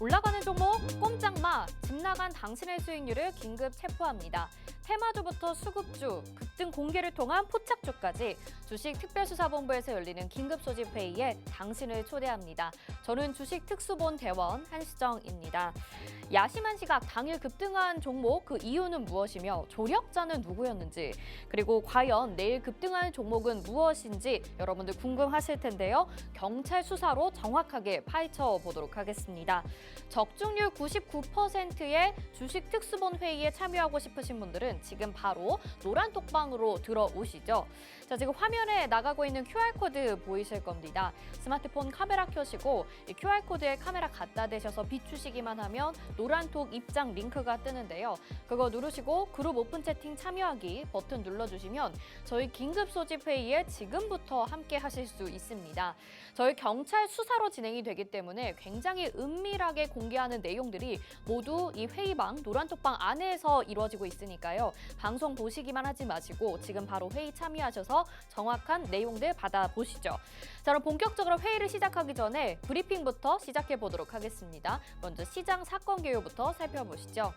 올라가는 종목 꼼짝마, 집 나간 당신의 수익률을 긴급 체포합니다. 테마주부터 수급주, 급등 공개를 통한 포착주까지 주식 특별수사본부에서 열리는 긴급소집회의에 당신을 초대합니다. 저는 주식특수본 대원 한수정입니다. 야심한 시각 당일 급등한 종목 그 이유는 무엇이며 조력자는 누구였는지 그리고 과연 내일 급등할 종목은 무엇인지 여러분들 궁금하실 텐데요. 경찰 수사로 정확하게 파헤쳐 보도록 하겠습니다. 적중률 99%의 주식특수본 회의에 참여하고 싶으신 분들은 지금 바로 노란톡방으로 들어오시죠. 자, 지금 화면에 나가고 있는 QR코드 보이실 겁니다. 스마트폰 카메라 켜시고 이 QR코드에 카메라 갖다 대셔서 비추시기만 하면 노란톡 입장 링크가 뜨는데요. 그거 누르시고 그룹 오픈 채팅 참여하기 버튼 눌러주시면 저희 긴급 소집 회의에 지금부터 함께 하실 수 있습니다. 저희 경찰 수사로 진행이 되기 때문에 굉장히 은밀하게 공개하는 내용들이 모두 이 회의방, 노란톡방 안에서 이루어지고 있으니까요. 방송 보시기만 하지 마시고 지금 바로 회의 참여하셔서 정확한 내용들 받아보시죠. 자, 그럼 본격적으로 회의를 시작하기 전에 브리핑부터 시작해 보도록 하겠습니다. 먼저 시장 사건 개요부터 살펴보시죠.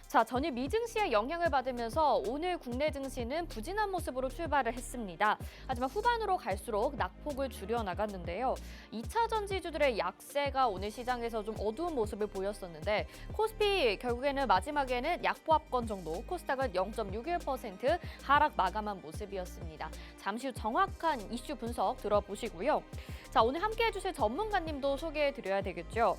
자, 전일 미증시의 영향을 받으면서 오늘 국내 증시는 부진한 모습으로 출발을 했습니다. 하지만 후반으로 갈수록 낙폭을 줄여나갔는데요. 2차 전지주들의 약세가 오늘 시장에서 좀 어두운 모습을 보였었는데 코스피 결국에는 마지막에는 약보합권 정도, 코스닥은 0.61% 하락 마감한 모습이었습니다. 잠시 후 정확한 이슈 분석 들어보시고요. 자, 오늘 함께해 주실 전문가님도 소개해 드려야 되겠죠.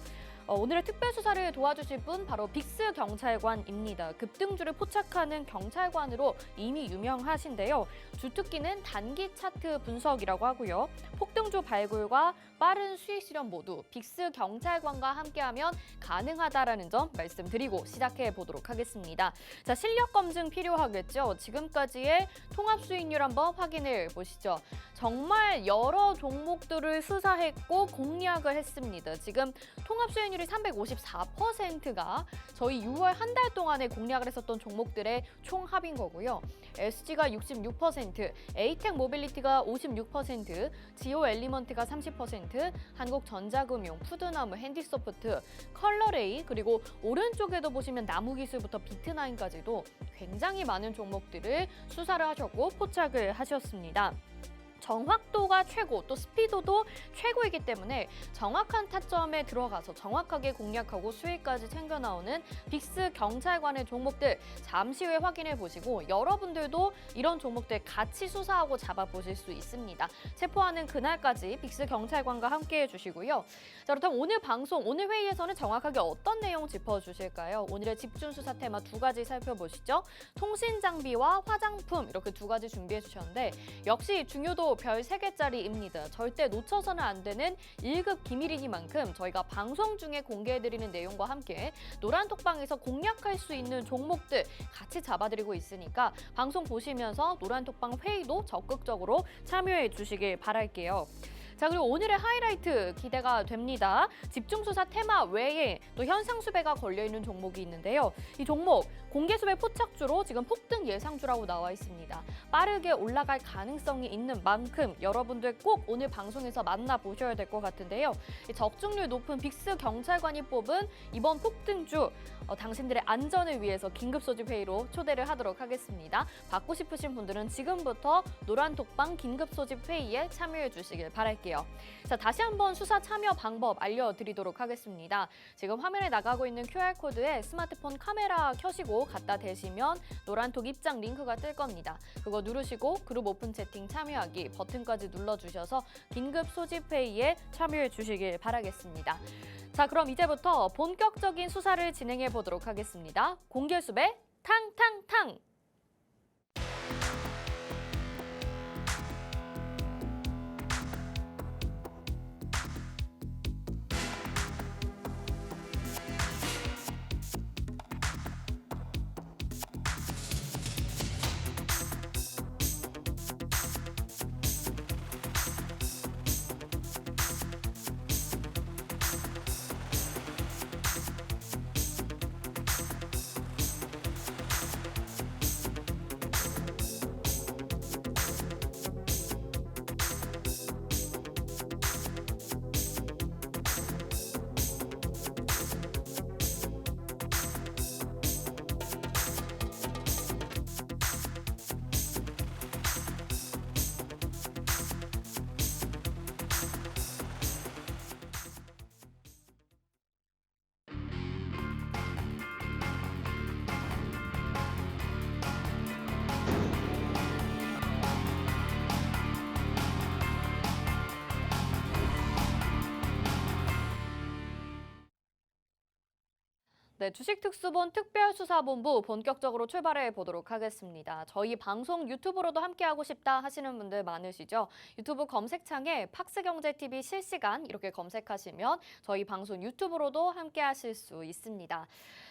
오늘의 특별수사를 도와주실 분 바로 빅스 경찰관입니다. 급등주를 포착하는 경찰관으로 이미 유명하신데요. 주특기는 단기 차트 분석이라고 하고요. 폭등주 발굴과 빠른 수익 실현 모두 빅스 경찰관과 함께하면 가능하다라는 점 말씀드리고 시작해 보도록 하겠습니다. 자, 실력 검증 필요하겠죠. 지금까지의 통합 수익률 한번 확인해 보시죠. 정말 여러 종목들을 수사했고 공략을 했습니다. 지금 통합 수익률이 354%가 저희 6월 한 달 동안에 공략을 했었던 종목들의 총합인 거고요. SG가 66%, 에이텍 모빌리티가 56%, 지오 엘리먼트가 30%, 한국전자금융, 푸드나무, 핸디소프트, 컬러레이 그리고 오른쪽에도 보시면 나무기술부터 비트나인까지도 굉장히 많은 종목들을 수사를 하셨고 포착을 하셨습니다. 정확도가 최고, 또 스피드도 최고이기 때문에 정확한 타점에 들어가서 정확하게 공략하고 수익까지 챙겨 나오는 빅스 경찰관의 종목들 잠시 후에 확인해 보시고 여러분들도 이런 종목들 같이 수사하고 잡아보실 수 있습니다. 체포하는 그날까지 빅스 경찰관과 함께해 주시고요. 자, 그렇다면 오늘 방송, 오늘 회의에서는 정확하게 어떤 내용 짚어주실까요? 오늘의 집중 수사 테마 두 가지 살펴보시죠. 통신 장비와 화장품 이렇게 두 가지 준비해 주셨는데 역시 중요도 별 3개짜리입니다. 절대 놓쳐서는 안 되는 1급 기밀이니만큼 저희가 방송 중에 공개해드리는 내용과 함께 노란톡방에서 공략할 수 있는 종목들 같이 잡아드리고 있으니까 방송 보시면서 노란톡방 회의도 적극적으로 참여해 주시길 바랄게요. 자, 그리고 오늘의 하이라이트 기대가 됩니다. 집중수사 테마 외에 또 현상수배가 걸려있는 종목이 있는데요. 이 종목 공개수배 포착주로 지금 폭등 예상주라고 나와 있습니다. 빠르게 올라갈 가능성이 있는 만큼 여러분들 꼭 오늘 방송에서 만나보셔야 될 것 같은데요. 이 적중률 높은 빅스 경찰관이 뽑은 이번 폭등주 당신들의 안전을 위해서 긴급소집회의로 초대를 하도록 하겠습니다. 받고 싶으신 분들은 지금부터 노란톡방 긴급소집회의에 참여해 주시길 바랄게요. 자, 다시 한번 수사 참여 방법 알려드리도록 하겠습니다. 지금 화면에 나가고 있는 QR코드에 스마트폰 카메라 켜시고 갖다 대시면 노란톡 입장 링크가 뜰 겁니다. 그거 누르시고 그룹 오픈 채팅 참여하기 버튼까지 눌러주셔서 긴급 소집 회의에 참여해 주시길 바라겠습니다. 자, 그럼 이제부터 본격적인 수사를 진행해 보도록 하겠습니다. 공개수배 탕탕탕! 네, 주식특수본 특별수사본부 본격적으로 출발해 보도록 하겠습니다. 저희 방송 유튜브로도 함께하고 싶다 하시는 분들 많으시죠? 유튜브 검색창에 팍스경제TV 실시간 이렇게 검색하시면 저희 방송 유튜브로도 함께하실 수 있습니다.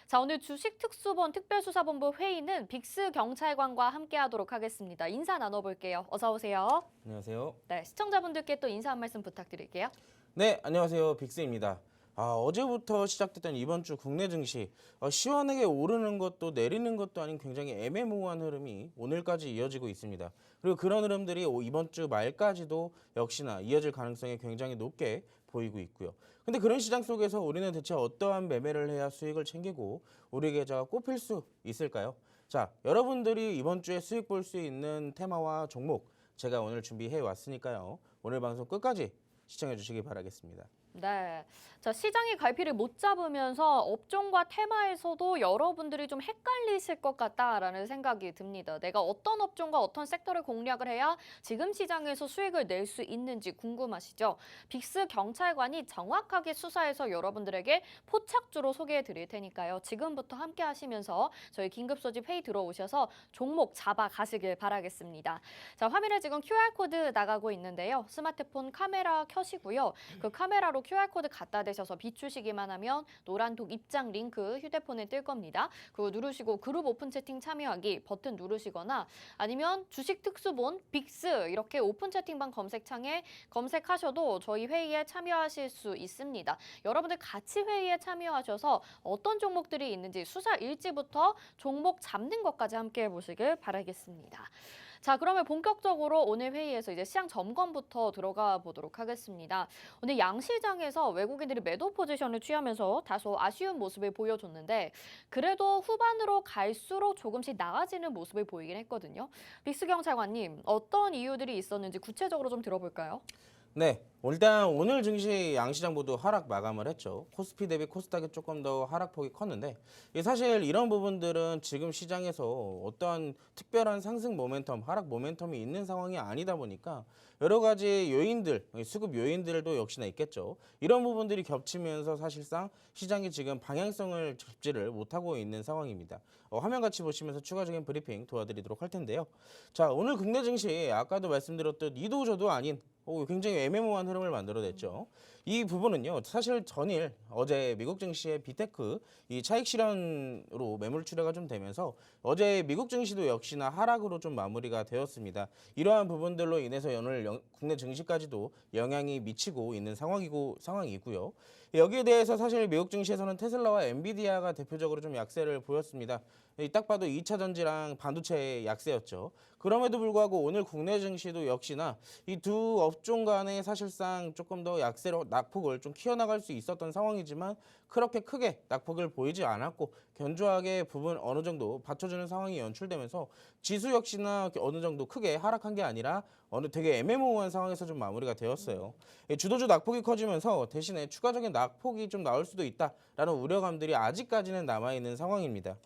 자, 오늘 주식특수본 특별수사본부 회의는 빅스 경찰관과 함께하도록 하겠습니다. 인사 나눠볼게요. 어서 오세요. 안녕하세요. 네, 시청자분들께 또 인사 한 말씀 부탁드릴게요. 네, 안녕하세요. 빅스입니다. 어제부터 시작됐던 이번 주 국내 증시 시원하게 오르는 것도 내리는 것도 아닌 굉장히 애매모호한 흐름이 오늘까지 이어지고 있습니다. 그리고 그런 흐름들이 이번 주 말까지도 역시나 이어질 가능성이 굉장히 높게 보이고 있고요. 근데 그런 시장 속에서 우리는 대체 어떠한 매매를 해야 수익을 챙기고 우리 계좌가 꼽힐 수 있을까요? 자, 여러분들이 이번 주에 수익 볼 수 있는 테마와 종목 제가 오늘 준비해 왔으니까요. 오늘 방송 끝까지 시청해 주시기 바라겠습니다. 네, 자, 시장이 갈피를 못 잡으면서 업종과 테마에서도 여러분들이 좀 헷갈리실 것 같다라는 생각이 듭니다. 내가 어떤 업종과 어떤 섹터를 공략을 해야 지금 시장에서 수익을 낼 수 있는지 궁금하시죠? 빅스 경찰관이 정확하게 수사해서 여러분들에게 포착주로 소개해 드릴 테니까요. 지금부터 함께 하시면서 저희 긴급소집 회의 들어오셔서 종목 잡아가시길 바라겠습니다. 자, 화면에 지금 QR코드 나가고 있는데요. 스마트폰 카메라 켜시고요. 그 카메라로 QR코드 갖다 대셔서 비추시기만 하면 노란톡 입장 링크 휴대폰에 뜰 겁니다. 그거 누르시고 그룹 오픈 채팅 참여하기 버튼 누르시거나 아니면 주식특수본 빅스 이렇게 오픈 채팅방 검색창에 검색하셔도 저희 회의에 참여하실 수 있습니다. 여러분들 같이 회의에 참여하셔서 어떤 종목들이 있는지 수사 일지부터 종목 잡는 것까지 함께 해보시길 바라겠습니다. 자, 그러면 본격적으로 오늘 회의에서 이제 시장 점검부터 들어가 보도록 하겠습니다. 오늘 양시장에서 외국인들이 매도 포지션을 취하면서 다소 아쉬운 모습을 보여줬는데 그래도 후반으로 갈수록 조금씩 나아지는 모습을 보이긴 했거든요. 빅스 경찰관님, 어떤 이유들이 있었는지 구체적으로 좀 들어볼까요? 네, 일단 오늘 증시 양시장 모두 하락 마감을 했죠. 코스피 대비 코스닥이 조금 더 하락폭이 컸는데 사실 이런 부분들은 지금 시장에서 어떠한 특별한 상승 모멘텀, 하락 모멘텀이 있는 상황이 아니다 보니까 여러 가지 요인들, 수급 요인들도 역시나 있겠죠. 이런 부분들이 겹치면서 사실상 시장이 지금 방향성을 잡지를 못하고 있는 상황입니다. 화면 같이 보시면서 추가적인 브리핑 도와드리도록 할 텐데요. 자, 오늘 국내 증시 아까도 말씀드렸듯 이도 저도 아닌 굉장히 애매모호한 흐름을 만들어냈죠. 이 부분은요, 사실 전일 어제 미국 증시의 비테크 이 차익 실현으로 매물 출회가 좀 되면서 어제 미국 증시도 역시나 하락으로 좀 마무리가 되었습니다. 이러한 부분들로 인해서 오늘 국내 증시까지도 영향이 미치고 있는 상황이고요. 여기에 대해서 사실 미국 증시에서는 테슬라와 엔비디아가 대표적으로 좀 약세를 보였습니다. 딱 봐도 2차 전지랑 반도체의 약세였죠. 그럼에도 불구하고 오늘 국내 증시도 역시나 이 두 업종 간에 사실상 조금 더 약세로 낙폭을 좀 키워나갈 수 있었던 상황이지만 그렇게 크게 낙폭을 보이지 않았고 견조하게 부분 어느 정도 받쳐주는 상황이 연출되면서 지수 역시나 어느 정도 크게 하락한 게 아니라 어느 되게 애매모호한 상황에서 좀 마무리가 되었어요. 주도주 낙폭이 커지면서 대신에 추가적인 낙폭이 좀 나올 수도 있다라는 우려감들이 아직까지는 남아있는 상황입니다.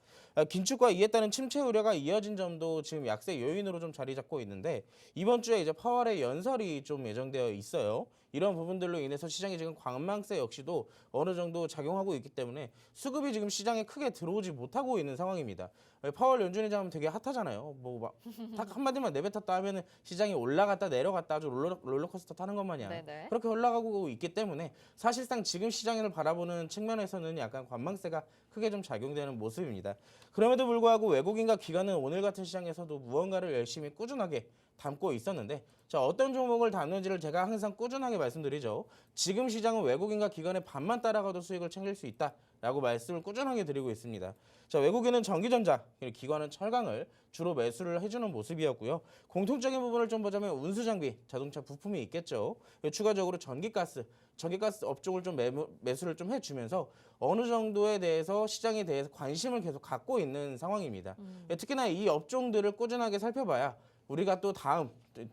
긴축과 이에 따른 침체 우려가 이어진 점도 지금 약세 요인으로 좀 자리 잡고 있는데 이번 주에 이제 파월의 연설이 좀 예정되어 있어요. 이런 부분들로 인해서 시장이 지금 관망세 역시도 어느 정도 작용하고 있기 때문에 수급이 지금 시장에 크게 들어오지 못하고 있는 상황입니다. 파월 연준의장 하면 되게 핫하잖아요. 딱 한마디만 내뱉었다 하면은 시장이 올라갔다 내려갔다 아주 롤러코스터 타는 것 마냥 네네. 그렇게 올라가고 있기 때문에 사실상 지금 시장을 바라보는 측면에서는 약간 관망세가 크게 좀 작용되는 모습입니다. 그럼에도 불구하고 외국인과 기관은 오늘 같은 시장에서도 무언가를 열심히 꾸준하게 담고 있었는데 자, 어떤 종목을 담는지를 제가 항상 꾸준하게 말씀드리죠. 지금 시장은 외국인과 기관의 반만 따라가도 수익을 챙길 수 있다라고 말씀을 꾸준하게 드리고 있습니다. 자, 외국인은 전기전자, 기관은 철강을 주로 매수를 해주는 모습이었고요. 공통적인 부분을 좀 보자면 운수장비, 자동차 부품이 있겠죠. 추가적으로 전기가스 업종을 좀 매수를 좀 해주면서 어느 정도에 대해서 시장에 대해서 관심을 계속 갖고 있는 상황입니다. 특히나 이 업종들을 꾸준하게 살펴봐야 우리가 또 다음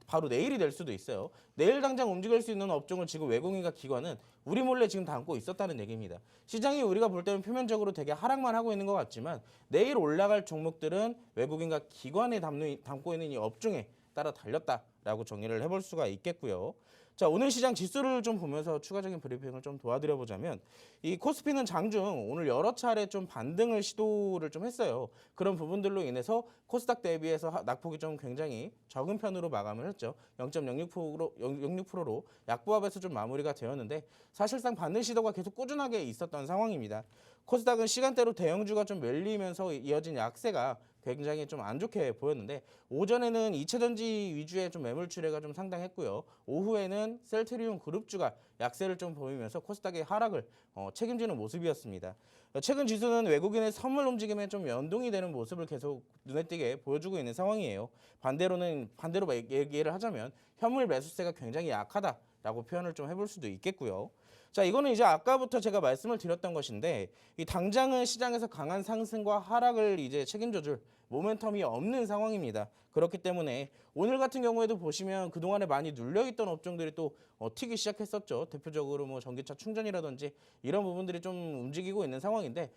바로 내일이 될 수도 있어요. 내일 당장 움직일 수 있는 업종을 지금 외국인과 기관은 우리 몰래 지금 담고 있었다는 얘기입니다. 시장이 우리가 볼 때는 표면적으로 되게 하락만 하고 있는 것 같지만 내일 올라갈 종목들은 외국인과 기관에 담고 있는 이 업종에 따라 달렸다라고 정리를 해볼 수가 있겠고요. 자, 오늘 시장 지수를 좀 보면서 추가적인 브리핑을 좀 도와드려 보자면 이 코스피는 장중 오늘 여러 차례 좀 반등을 시도를 좀 했어요. 그런 부분들로 인해서 코스닥 대비해서 낙폭이 좀 굉장히 적은 편으로 마감을 했죠. 0.06%로 약보합에서 좀 마무리가 되었는데 사실상 반등 시도가 계속 꾸준하게 있었던 상황입니다. 코스닥은 시간대로 대형주가 좀 밀리면서 이어진 약세가 굉장히 좀 안 좋게 보였는데 오전에는 이체전지 위주의 좀 매물 출회가 좀 상당했고요. 오후에는 셀트리온 그룹주가 약세를 좀 보이면서 코스닥의 하락을 책임지는 모습이었습니다. 최근 지수는 외국인의 선물 움직임에 좀 연동이 되는 모습을 계속 눈에 띄게 보여주고 있는 상황이에요. 반대로 얘기를 하자면 현물 매수세가 굉장히 약하다라고 표현을 좀 해볼 수도 있겠고요. 자, 이거는 이제 아까부터 제가 말씀을 드렸던 것인데 이 당장은 시장에서 강한 상승과 하락을 이제 책임져줄 모멘텀이 없는 상황입니다. 그렇기 때문에 오늘 같은 경우에도 보시면 그동안에 많이 눌려있던 업종들이 또 튀기 시작했었죠. 대표적으로 뭐 전기차 충전이라든지 이런 부분들이 좀 움직이고 있는 상황인데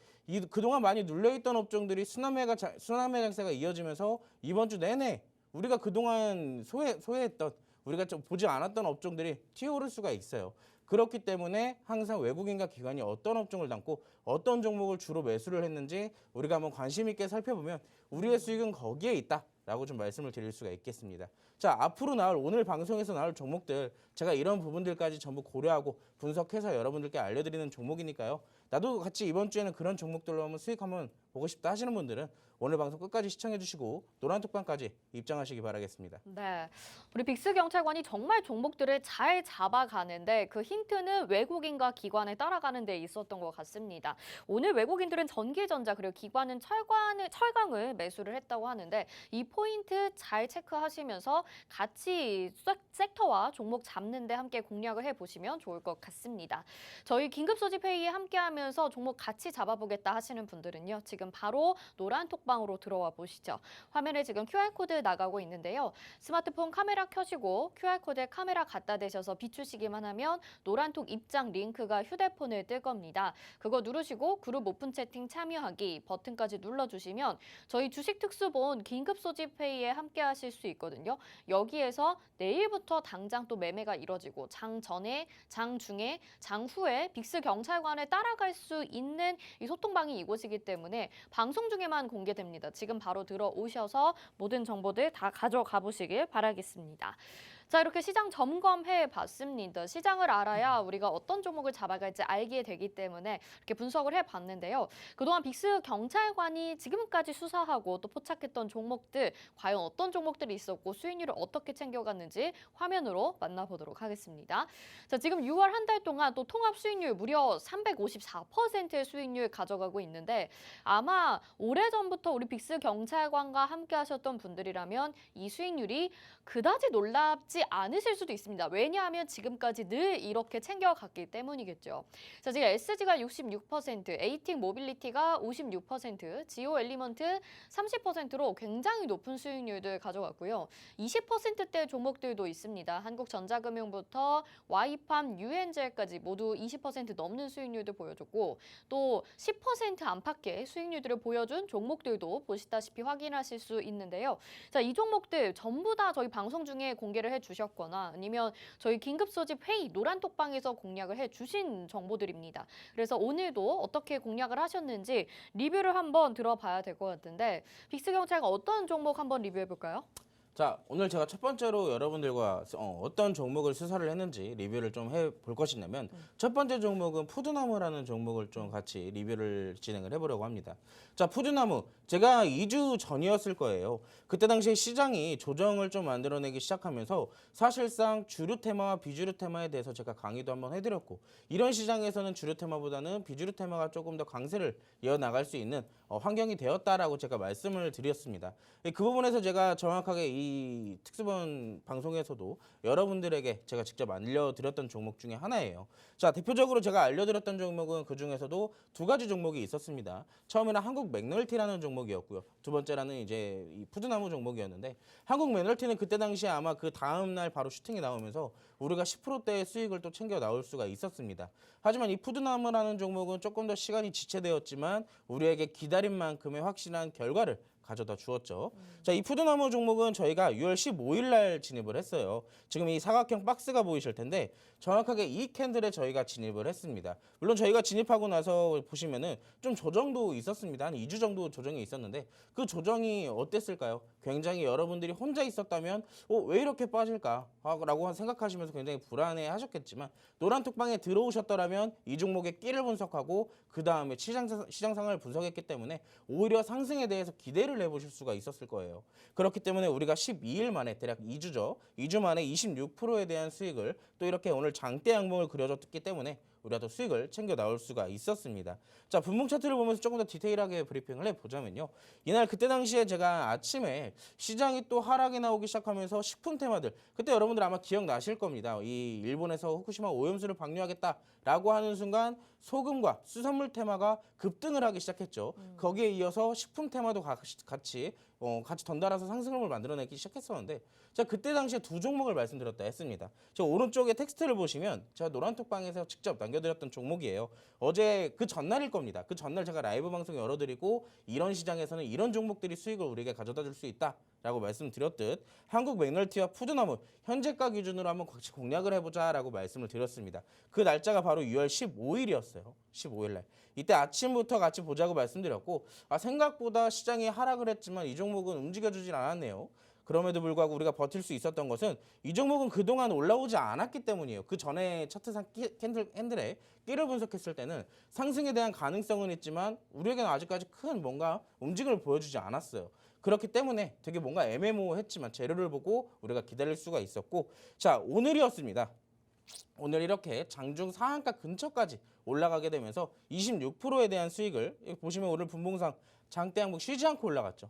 그동안 많이 눌려있던 업종들이 순환매 장세가 이어지면서 이번 주 내내 우리가 그동안 소외했던 우리가 좀 보지 않았던 업종들이 튀어오를 수가 있어요. 그렇기 때문에 항상 외국인과 기관이 어떤 업종을 담고 어떤 종목을 주로 매수를 했는지 우리가 한번 관심 있게 살펴보면 우리의 수익은 거기에 있다라고 좀 말씀을 드릴 수가 있겠습니다. 자, 앞으로 오늘 방송에서 나올 종목들 제가 이런 부분들까지 전부 고려하고 분석해서 여러분들께 알려드리는 종목이니까요. 나도 같이 이번 주에는 그런 종목들로 한번 수익 한번 보고 싶다 하시는 분들은 오늘 방송 끝까지 시청해 주시고 노란톡방까지 입장하시기 바라겠습니다. 네, 우리 빅스 경찰관이 정말 종목들을 잘 잡아가는데 그 힌트는 외국인과 기관에 따라가는 데 있었던 것 같습니다. 오늘 외국인들은 전기전자 그리고 기관은 철강을 매수를 했다고 하는데 이 포인트 잘 체크하시면서 같이 섹터와 종목 잡는 데 함께 공략을 해보시면 좋을 것 같습니다. 저희 긴급 소집 회의에 함께하면서 종목 같이 잡아보겠다 하시는 분들은요. 지금 바로 노란톡방으로 들어와 보시죠. 화면에 지금 QR코드 나가고 있는데요. 스마트폰 카메라 켜시고 QR코드에 카메라 갖다 대셔서 비추시기만 하면 노란톡 입장 링크가 휴대폰에 뜰 겁니다. 그거 누르시고 그룹 오픈 채팅 참여하기 버튼까지 눌러주시면 저희 주식 특수본 긴급 소집 회의에 함께 하실 수 있거든요. 여기에서 내일부터 당장 또 매매가 이뤄지고 장 전에, 장 중에, 장 후에 빅스 경찰관에 따라갈 수 있는 이 소통방이 이곳이기 때문에 방송 중에만 공개됩니다. 지금 바로 들어오셔서 모든 정보들 다 가져가 보시길 바라겠습니다. 자, 이렇게 시장 점검해 봤습니다. 시장을 알아야 우리가 어떤 종목을 잡아갈지 알게 되기 때문에 이렇게 분석을 해 봤는데요. 그동안 빅스 경찰관이 지금까지 수사하고 또 포착했던 종목들, 과연 어떤 종목들이 있었고 수익률을 어떻게 챙겨갔는지 화면으로 만나보도록 하겠습니다. 자, 지금 6월 한 달 동안 또 통합 수익률 무려 354%의 수익률 가져가고 있는데 아마 오래전부터 우리 빅스 경찰관과 함께 하셨던 분들이라면 이 수익률이 그다지 놀랍지 않으실 수도 있습니다. 왜냐하면 지금까지 늘 이렇게 챙겨갔기 때문이겠죠. 자, 지금 SG가 66%, 에이틱 모빌리티가 56%, 지오 엘리먼트 30%로 굉장히 높은 수익률들 가져갔고요. 20%대 종목들도 있습니다. 한국전자금융부터 와이팜, 유엔젤까지 모두 20% 넘는 수익률도 보여줬고 또 10% 안팎의 수익률들을 보여준 종목들도 보시다시피 확인하실 수 있는데요. 자, 이 종목들 전부 다 저희 방송 중에 공개를 해주셨거나 아니면 저희 긴급 소집 회의 노란톡방에서 공략을 해주신 정보들입니다. 그래서 오늘도 어떻게 공략을 하셨는지 리뷰를 한번 들어봐야 될 것 같은데 빅스 경찰관 어떤 종목 한번 리뷰해볼까요? 자, 오늘 제가 첫 번째로 여러분들과 어떤 종목을 수사를 했는지 리뷰를 좀 해볼 것이냐면 첫 번째 종목은 푸드나무라는 종목을 좀 같이 리뷰를 진행을 해보려고 합니다. 자, 푸드나무 제가 2주 전이었을 거예요. 그때 당시에 시장이 조정을 좀 만들어내기 시작하면서 사실상 주류 테마와 비주류 테마에 대해서 제가 강의도 한번 해드렸고 이런 시장에서는 주류 테마보다는 비주류 테마가 조금 더 강세를 이어나갈 수 있는 환경이 되었다라고 제가 말씀을 드렸습니다. 그 부분에서 제가 정확하게 이 특수본 방송에서도 여러분들에게 제가 직접 알려드렸던 종목 중에 하나예요. 자, 대표적으로 제가 알려드렸던 종목은 그 중에서도 두 가지 종목이 있었습니다. 처음에는 한국 맥널티라는 종목이었고요. 두 번째라는 이제 이 푸드나무 종목이었는데 한국 맥널티는 그때 당시에 아마 그 다음 날 바로 슈팅이 나오면서 우리가 10%대의 수익을 또 챙겨 나올 수가 있었습니다. 하지만 이 푸드나무라는 종목은 조금 더 시간이 지체되었지만 우리에게 기다린 만큼의 확실한 결과를 가져다 주었죠. 자, 이 푸드나무 종목은 저희가 6월 15일 날 진입을 했어요. 지금 이 사각형 박스가 보이실 텐데 정확하게 이 캔들에 저희가 진입을 했습니다. 물론 저희가 진입하고 나서 보시면은 좀 조정도 있었습니다. 한 2주 정도 조정이 있었는데 그 조정이 어땠을까요? 굉장히 여러분들이 혼자 있었다면 왜 이렇게 빠질까? 라고 생각하시면서 굉장히 불안해 하셨겠지만 노란톡방에 들어오셨더라면 이 종목의 끼를 분석하고 그 다음에 시장 상황을 분석했기 때문에 오히려 상승에 대해서 기대를 해보실 수가 있었을 거예요. 그렇기 때문에 우리가 12일 만에 대략 2주죠. 2주 만에 26%에 대한 수익을 또 이렇게 오늘 장대 양봉을 그려줬기 때문에 우리가 또 수익을 챙겨 나올 수가 있었습니다. 자, 분봉 차트를 보면서 조금 더 디테일하게 브리핑을 해보자면요. 이날 그때 당시에 제가 아침에 시장이 또 하락이 나오기 시작하면서 식품 테마들, 그때 여러분들 아마 기억나실 겁니다. 이 일본에서 후쿠시마 오염수를 방류하겠다라고 하는 순간 소금과 수산물 테마가 급등을 하기 시작했죠. 거기에 이어서 식품 테마도 같이 던달아서 상승을 만들어내기 시작했었는데 제가 그때 당시에 두 종목을 말씀드렸다 했습니다. 저 오른쪽에 텍스트를 보시면 제가 노란톡방에서 직접 남겨드렸던 종목이에요. 어제 그 전날일 겁니다. 그 전날 제가 라이브 방송 열어드리고 이런 시장에서는 이런 종목들이 수익을 우리에게 가져다 줄 수 있다라고 말씀드렸듯 한국 맥널티와 푸드나무 현재가 기준으로 한번 같이 공략을 해보자라고 말씀을 드렸습니다. 그 날짜가 바로 6월 15일이었어요. 15일 날. 이때 아침부터 같이 보자고 말씀드렸고 생각보다 시장이 하락을 했지만 이 종목은 움직여주질 않았네요. 그럼에도 불구하고 우리가 버틸 수 있었던 것은 이 종목은 그동안 올라오지 않았기 때문이에요. 그 전에 차트상 캔들의 끼를 분석했을 때는 상승에 대한 가능성은 있지만 우리에게는 아직까지 큰 뭔가 움직임을 보여주지 않았어요. 그렇기 때문에 되게 뭔가 애매모호했지만 재료를 보고 우리가 기다릴 수가 있었고 자, 오늘이었습니다. 오늘 이렇게 장중 상한가 근처까지 올라가게 되면서 26%에 대한 수익을 보시면 오늘 분봉상 장대 양봉 쉬지 않고 올라갔죠.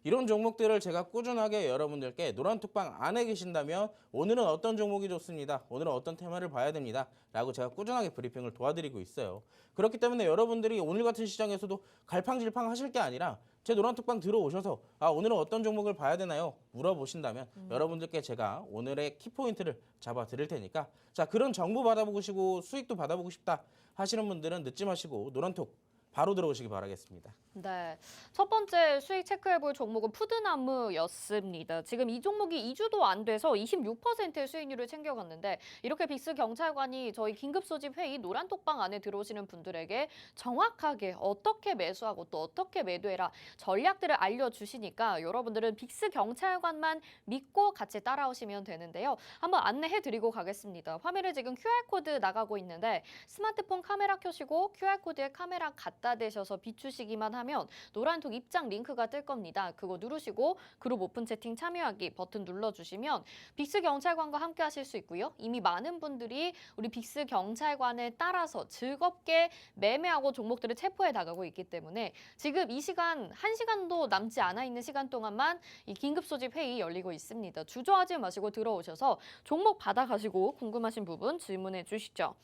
이런 종목들을 제가 꾸준하게 여러분들께 노란톡방 안에 계신다면 오늘은 어떤 종목이 좋습니다. 오늘은 어떤 테마를 봐야 됩니다. 라고 제가 꾸준하게 브리핑을 도와드리고 있어요. 그렇기 때문에 여러분들이 오늘 같은 시장에서도 갈팡질팡 하실 게 아니라 제 노란톡방 들어오셔서 오늘은 어떤 종목을 봐야 되나요? 물어보신다면 여러분들께 제가 오늘의 키포인트를 잡아 드릴 테니까 자, 그런 정보 받아보고 싶고 수익도 받아보고 싶다 하시는 분들은 늦지 마시고 노란톡 바로 들어오시기 바라겠습니다. 네, 첫 번째 수익 체크해볼 종목은 푸드나무였습니다. 지금 이 종목이 2주도 안 돼서 26%의 수익률을 챙겨갔는데 이렇게 빅스 경찰관이 저희 긴급 소집 회의 노란톡방 안에 들어오시는 분들에게 정확하게 어떻게 매수하고 또 어떻게 매도해라 전략들을 알려주시니까 여러분들은 빅스 경찰관만 믿고 같이 따라오시면 되는데요. 한번 안내해드리고 가겠습니다. 화면에 지금 QR코드 나가고 있는데 스마트폰 카메라 켜시고 QR코드에 카메라 갖다 대셔서 비추시기만 하면 노란톡 입장 링크가 뜰 겁니다. 그거 누르시고 그룹 오픈 채팅 참여하기 버튼 눌러주시면 빅스 경찰관과 함께 하실 수 있고요. 이미 많은 분들이 우리 빅스 경찰관을 따라서 즐겁게 매매하고 종목들을 체포해 나가고 있기 때문에 지금 이 시간 1시간도 남지 않아 있는 시간 동안만 이 긴급 소집 회의 열리고 있습니다. 주저하지 마시고 들어오셔서 종목 받아가시고 궁금하신 부분 질문해 주시죠.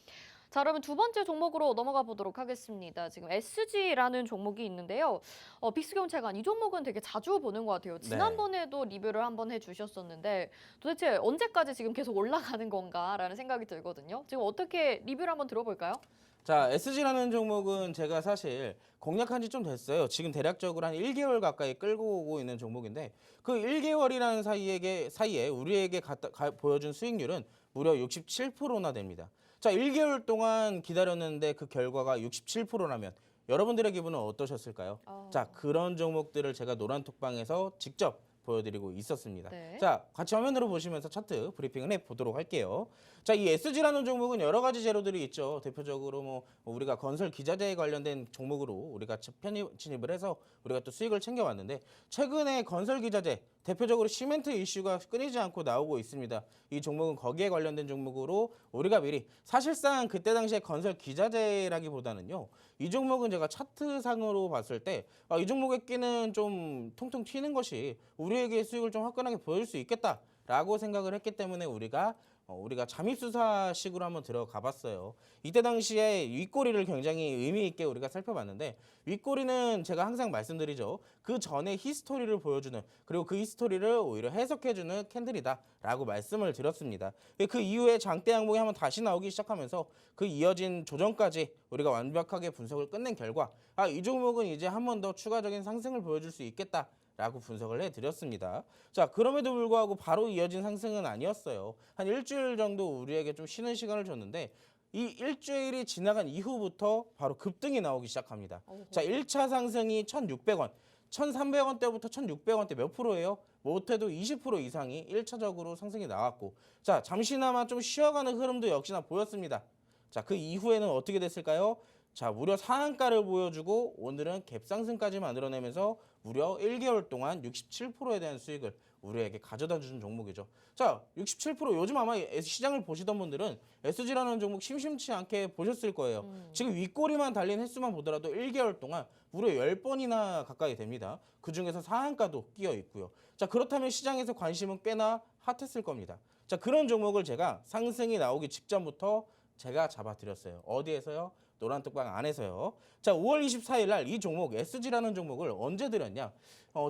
자, 그러면 두 번째 종목으로 넘어가 보도록 하겠습니다. 지금 SG라는 종목이 있는데요. 빅스 경찰관 이 종목은 되게 자주 보는 것 같아요. 지난번에도 리뷰를 한번 해주셨었는데 도대체 언제까지 지금 계속 올라가는 건가라는 생각이 들거든요. 지금 어떻게 리뷰를 한번 들어볼까요? 자, SG라는 종목은 제가 사실 공략한 지 좀 됐어요. 지금 대략적으로 한 1개월 가까이 끌고 오고 있는 종목인데 그 1개월이라는 사이에 우리에게 보여준 수익률은 무려 67%나 됩니다. 자, 1개월 동안 기다렸는데 그 결과가 67%라면 여러분들의 기분은 어떠셨을까요? 자, 그런 종목들을 제가 노란톡방에서 직접 보여드리고 있었습니다. 네. 자, 같이 화면으로 보시면서 차트 브리핑을 해보도록 할게요. 자, 이 SG라는 종목은 여러 가지 재료들이 있죠. 대표적으로 우리가 건설 기자재에 관련된 종목으로 우리가 진입을 해서 우리가 또 수익을 챙겨왔는데 최근에 건설 기자재 대표적으로 시멘트 이슈가 끊이지 않고 나오고 있습니다. 이 종목은 거기에 관련된 종목으로 우리가 미리 사실상 그때 당시에 건설 기자재라기보다는요. 이 종목은 제가 차트상으로 봤을 때 이 종목의 끼는 좀 통통 튀는 것이 우리에게 수익을 좀 화끈하게 보여줄 수 있겠다라고 생각을 했기 때문에 우리가 우리가 잠입수사식으로 한번 들어가 봤어요. 이때 당시에 윗꼬리를 굉장히 의미 있게 우리가 살펴봤는데 윗꼬리는 제가 항상 말씀드리죠. 그 전에 히스토리를 보여주는 그리고 그 히스토리를 오히려 해석해주는 캔들이다라고 말씀을 드렸습니다. 그 이후에 장대 양봉이 한번 다시 나오기 시작하면서 그 이어진 조정까지 우리가 완벽하게 분석을 끝낸 결과 이 종목은 이제 한 번 더 추가적인 상승을 보여줄 수 있겠다. 라고 분석을 해드렸습니다. 자, 그럼에도 불구하고 바로 이어진 상승은 아니었어요. 한 일주일 정도 우리에게 좀 쉬는 시간을 줬는데 이 일주일이 지나간 이후부터 바로 급등이 나오기 시작합니다. 자, 1차 상승이 1,600원, 1,300원대부터 1,600원대 몇 프로예요? 못해도 20% 이상이 1차적으로 상승이 나왔고 자, 잠시나마 좀 쉬어가는 흐름도 역시나 보였습니다. 자, 그 이후에는 어떻게 됐을까요? 자, 무려 상한가를 보여주고 오늘은 갭상승까지 만들어내면서 무려 1개월 동안 67%에 대한 수익을 우리에게 가져다 준 종목이죠. 자, 67% 요즘 아마 시장을 보시던 분들은 SG라는 종목 심심치 않게 보셨을 거예요. 지금 윗꼬리만 달린 횟수만 보더라도 1개월 동안 무려 10번이나 가까이 됩니다. 그중에서 상한가도 끼어 있고요. 자, 그렇다면 시장에서 관심은 꽤나 핫했을 겁니다. 자, 그런 종목을 제가 상승이 나오기 직전부터 제가 잡아드렸어요. 어디에서요? 노란톡방 안에서요. 자, 5월 24일 날 이 종목 SG라는 종목을 언제 드렸냐?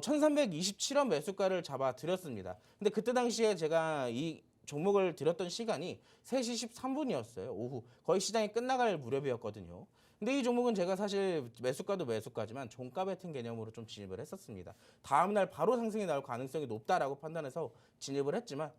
1327원 매수가를 잡아드렸습니다. 근데 그때 당시에 제가 이 종목을 드렸던 시간이 3시 13분이었어요. 오후. 거의 시장이 끝나갈 무렵이었거든요. 근데 이 종목은 제가 사실 매수가도 매수가지만 종가 배팅 개념으로 좀 진입을 했었습니다. 다음날 바로 상승이 나올 가능성이 높다라고 판단해서 진입을 했지만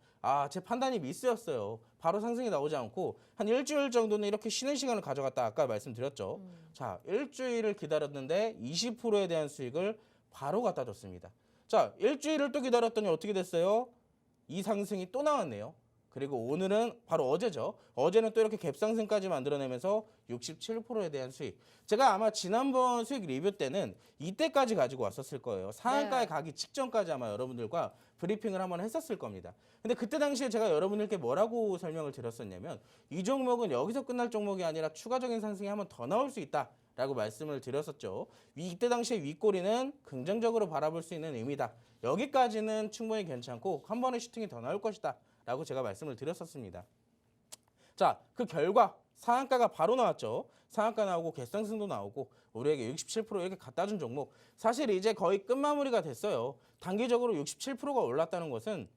제 판단이 미스였어요. 바로 상승이 나오지 않고 한 일주일 정도는 이렇게 쉬는 시간을 가져갔다 아까 말씀드렸죠. 자, 일주일을 기다렸는데 20%에 대한 수익을 바로 갖다 줬습니다. 자, 일주일을 또 기다렸더니 어떻게 됐어요? 이 상승이 또 나왔네요. 그리고 오늘은 바로 어제죠. 어제는 또 이렇게 갭상승까지 만들어내면서 67%에 대한 수익. 제가 아마 지난번 수익 리뷰 때는 이때까지 가지고 왔었을 거예요. 상한가에 가기 직전까지 아마 여러분들과 브리핑을 한번 했었을 겁니다. 근데 그때 당시에 제가 여러분들께 뭐라고 설명을 드렸었냐면 이 종목은 여기서 끝날 종목이 아니라 추가적인 상승이 한번 더 나올 수 있다. 라고 말씀을 드렸었죠. 이때 당시에 윗꼬리는 긍정적으로 바라볼 수 있는 의미다. 여기까지는 충분히 괜찮고 한 번의 슈팅이 더 나올 것이다. 라고 제가 말씀을 드렸었습니다. 자, 그 결과 상한가가 바로 나왔죠. 상한가 나오고 갭상승도 나오고 우리에게 67% 이렇게 갖다 준 종목. 사실 이제 거의 끝마무리가 됐어요. 단기적으로 67%가 올랐다는 것은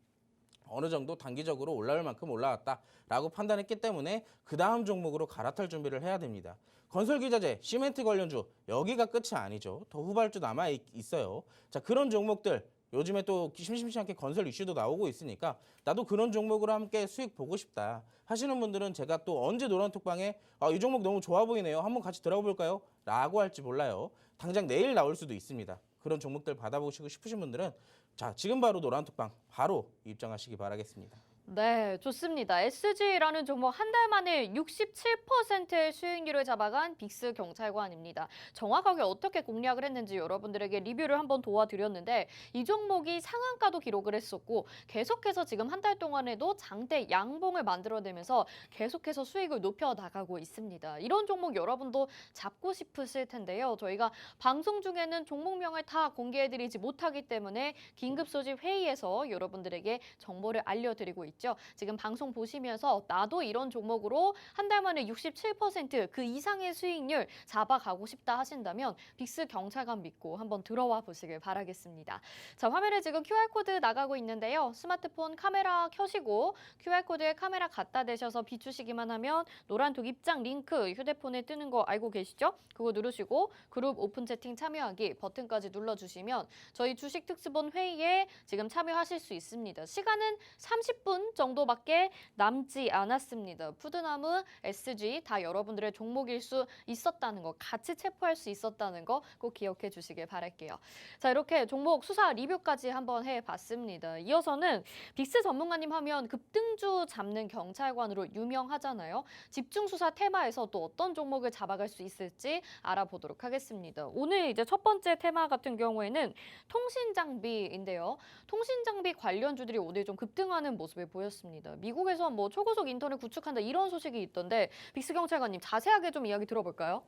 어느 정도 단기적으로 올라올 만큼 올라왔다라고 판단했기 때문에 그 다음 종목으로 갈아탈 준비를 해야 됩니다. 건설기자재, 시멘트 관련주 여기가 끝이 아니죠. 더 후발주 남아 있어요. 자, 그런 종목들 요즘에 또 심심치 않게 건설 이슈도 나오고 있으니까 나도 그런 종목으로 함께 수익 보고 싶다 하시는 분들은 제가 또 언제 노란톡방에 이 종목 너무 좋아 보이네요. 한번 같이 들어가 볼까요? 라고 할지 몰라요. 당장 내일 나올 수도 있습니다. 그런 종목들 받아보시고 싶으신 분들은 자, 지금 바로 노란톡방 바로 입장하시기 바라겠습니다. 네, 좋습니다. SG라는 종목 한 달 만에 67%의 수익률을 잡아간 빅스 경찰관입니다. 정확하게 어떻게 공략을 했는지 여러분들에게 리뷰를 한번 도와드렸는데 이 종목이 상한가도 기록을 했었고 계속해서 지금 한 달 동안에도 장대 양봉을 만들어내면서 계속해서 수익을 높여나가고 있습니다. 이런 종목 여러분도 잡고 싶으실 텐데요. 저희가 방송 중에는 종목명을 다 공개해드리지 못하기 때문에 긴급소집 회의에서 여러분들에게 정보를 알려드리고 있습니다. 지금 방송 보시면서 나도 이런 종목으로 한 달 만에 67%그 이상의 수익률 잡아가고 싶다 하신다면 빅스 경찰관 믿고 한번 들어와 보시길 바라겠습니다. 자, 화면에 지금 QR코드 나가고 있는데요. 스마트폰 카메라 켜시고 QR코드에 카메라 갖다 대셔서 비추시기만 하면 노란톡 입장 링크 휴대폰에 뜨는 거 알고 계시죠? 그거 누르시고 그룹 오픈 채팅 참여하기 버튼까지 눌러주시면 저희 주식 특수본 회의에 지금 참여하실 수 있습니다. 시간은 30분 정도밖에 남지 않았습니다. 푸드나무, SG 다 여러분들의 종목일 수 있었다는 거, 같이 체포할 수 있었다는 거 꼭 기억해 주시길 바랄게요. 자, 이렇게 종목 수사 리뷰까지 한번 해봤습니다. 이어서는 빅스 전문가님 하면 급등주 잡는 경찰관으로 유명하잖아요. 집중수사 테마에서 또 어떤 종목을 잡아갈 수 있을지 알아보도록 하겠습니다. 오늘 이제 첫 번째 테마 같은 경우에는 통신장비인데요. 통신장비 관련주들이 오늘 좀 급등하는 모습을 보였습니다. 미국에서 뭐 초고속 인터넷 구축한다 이런 소식이 있던데 빅스 경찰관님 자세하게 좀 이야기 들어볼까요?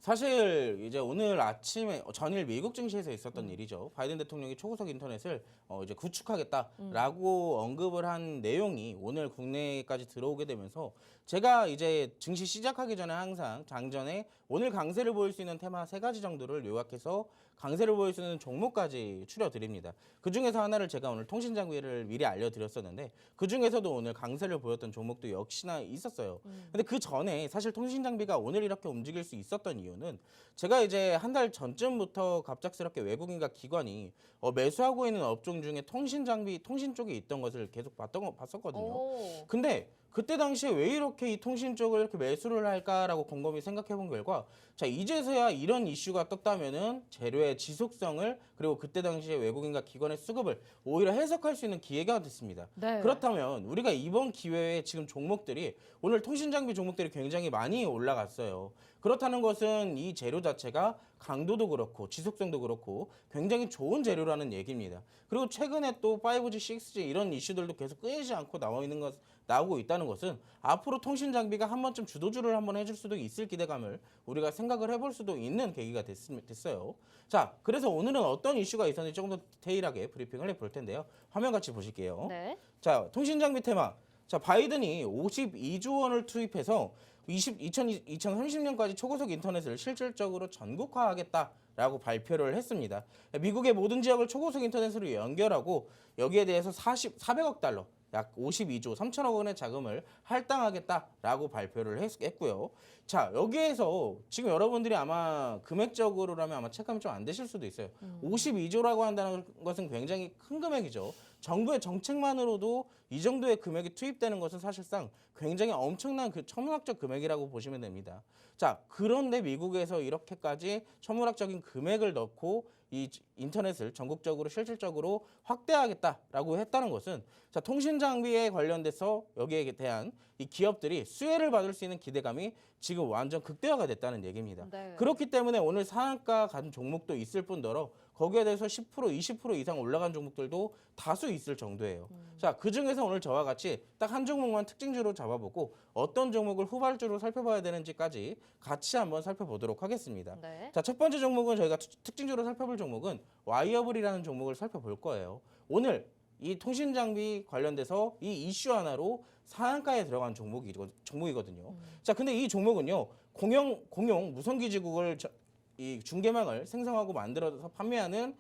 사실 이제 오늘 아침에 전일 미국 증시에서 있었던 일이죠. 바이든 대통령이 초고속 인터넷을 이제 구축하겠다라고 언급을 한 내용이 오늘 국내까지 들어오게 되면서 제가 이제 증시 시작하기 전에 항상 장전에 오늘 강세를 보일 수 있는 테마 3가지 정도를 요약해서 강세를 보일 수 있는 종목까지 추려드립니다. 그중에서 하나를 제가 오늘 통신장비를 미리 알려드렸었는데 그중에서도 오늘 강세를 보였던 종목도 역시나 있었어요. 근데 그 전에 사실 통신장비가 오늘 이렇게 움직일 수 있었던 이유는 제가 이제 한 달 전쯤부터 갑작스럽게 외국인과 기관이 매수하고 있는 업종 중에 통신장비, 통신 쪽에 있던 것을 계속 봤었거든요. 오. 근데 그때 당시에 왜 이렇게 이 통신 쪽을 이렇게 매수를 할까라고 곰곰이 생각해 본 결과 자 이제서야 이런 이슈가 떴다면은 재료의 지속성을 그리고 그때 당시에 외국인과 기관의 수급을 오히려 해석할 수 있는 기회가 됐습니다. 네. 그렇다면 우리가 이번 기회에 지금 종목들이 오늘 통신 장비 종목들이 굉장히 많이 올라갔어요. 그렇다는 것은 이 재료 자체가 강도도 그렇고 지속성도 그렇고 굉장히 좋은 재료라는 얘기입니다. 그리고 최근에 또 5G, 6G 이런 이슈들도 계속 끊이지 않고 나오고 있다는 것은 앞으로 통신 장비가 한 번쯤 주도주를 한번 해줄 수도 있을 기대감을 우리가 생각을 해볼 수도 있는 계기가 됐어요. 자, 그래서 오늘은 어떤 이슈가 있었는지 조금 더 디테일하게 브리핑을 해볼 텐데요. 화면 같이 보실게요. 네. 자, 통신 장비 테마. 자, 바이든이 52조 원을 투입해서 2030년까지 초고속 인터넷을 실질적으로 전국화하겠다라고 발표를 했습니다. 미국의 모든 지역을 초고속 인터넷으로 연결하고 여기에 대해서 400억 달러, 약 52조 3천억 원의 자금을 할당하겠다라고 발표를 했고요. 자, 여기에서 지금 여러분들이 아마 금액적으로라면 아마 체감이 좀 안 되실 수도 있어요. 52조라고 한다는 것은 굉장히 큰 금액이죠. 정부의 정책만으로도 이 정도의 금액이 투입되는 것은 사실상 굉장히 엄청난 그 천문학적 금액이라고 보시면 됩니다. 자, 그런데 미국에서 이렇게까지 천문학적인 금액을 넣고 이 인터넷을 전국적으로 실질적으로 확대하겠다라고 했다는 것은 자, 통신 장비에 관련돼서 여기에 대한 이 기업들이 수혜를 받을 수 있는 기대감이 지금 완전 극대화가 됐다는 얘기입니다. 네. 그렇기 때문에 오늘 상한가 간 종목도 있을 뿐더러 거기에 대해서 10%, 20% 이상 올라간 종목들도 다수 있을 정도예요. 자, 그중에서 오늘 저와 같이 딱 한 종목만 특징주로 잡아보고 어떤 종목을 후발주로 살펴봐야 되는지까지 같이 한번 살펴보도록 하겠습니다. 네. 자, 첫 번째 종목은 저희가 특징주로 살펴볼 종목은 와이어블이라는 종목을 살펴볼 거예요. 오늘 이 통신 장비 관련돼서 이 이슈 하나로 상한가에 들어간 종목이거든요. 자, 근데 이 종목은요, 공용 무선기지국을 이 중계망을 생성하고 만들어서 판매하는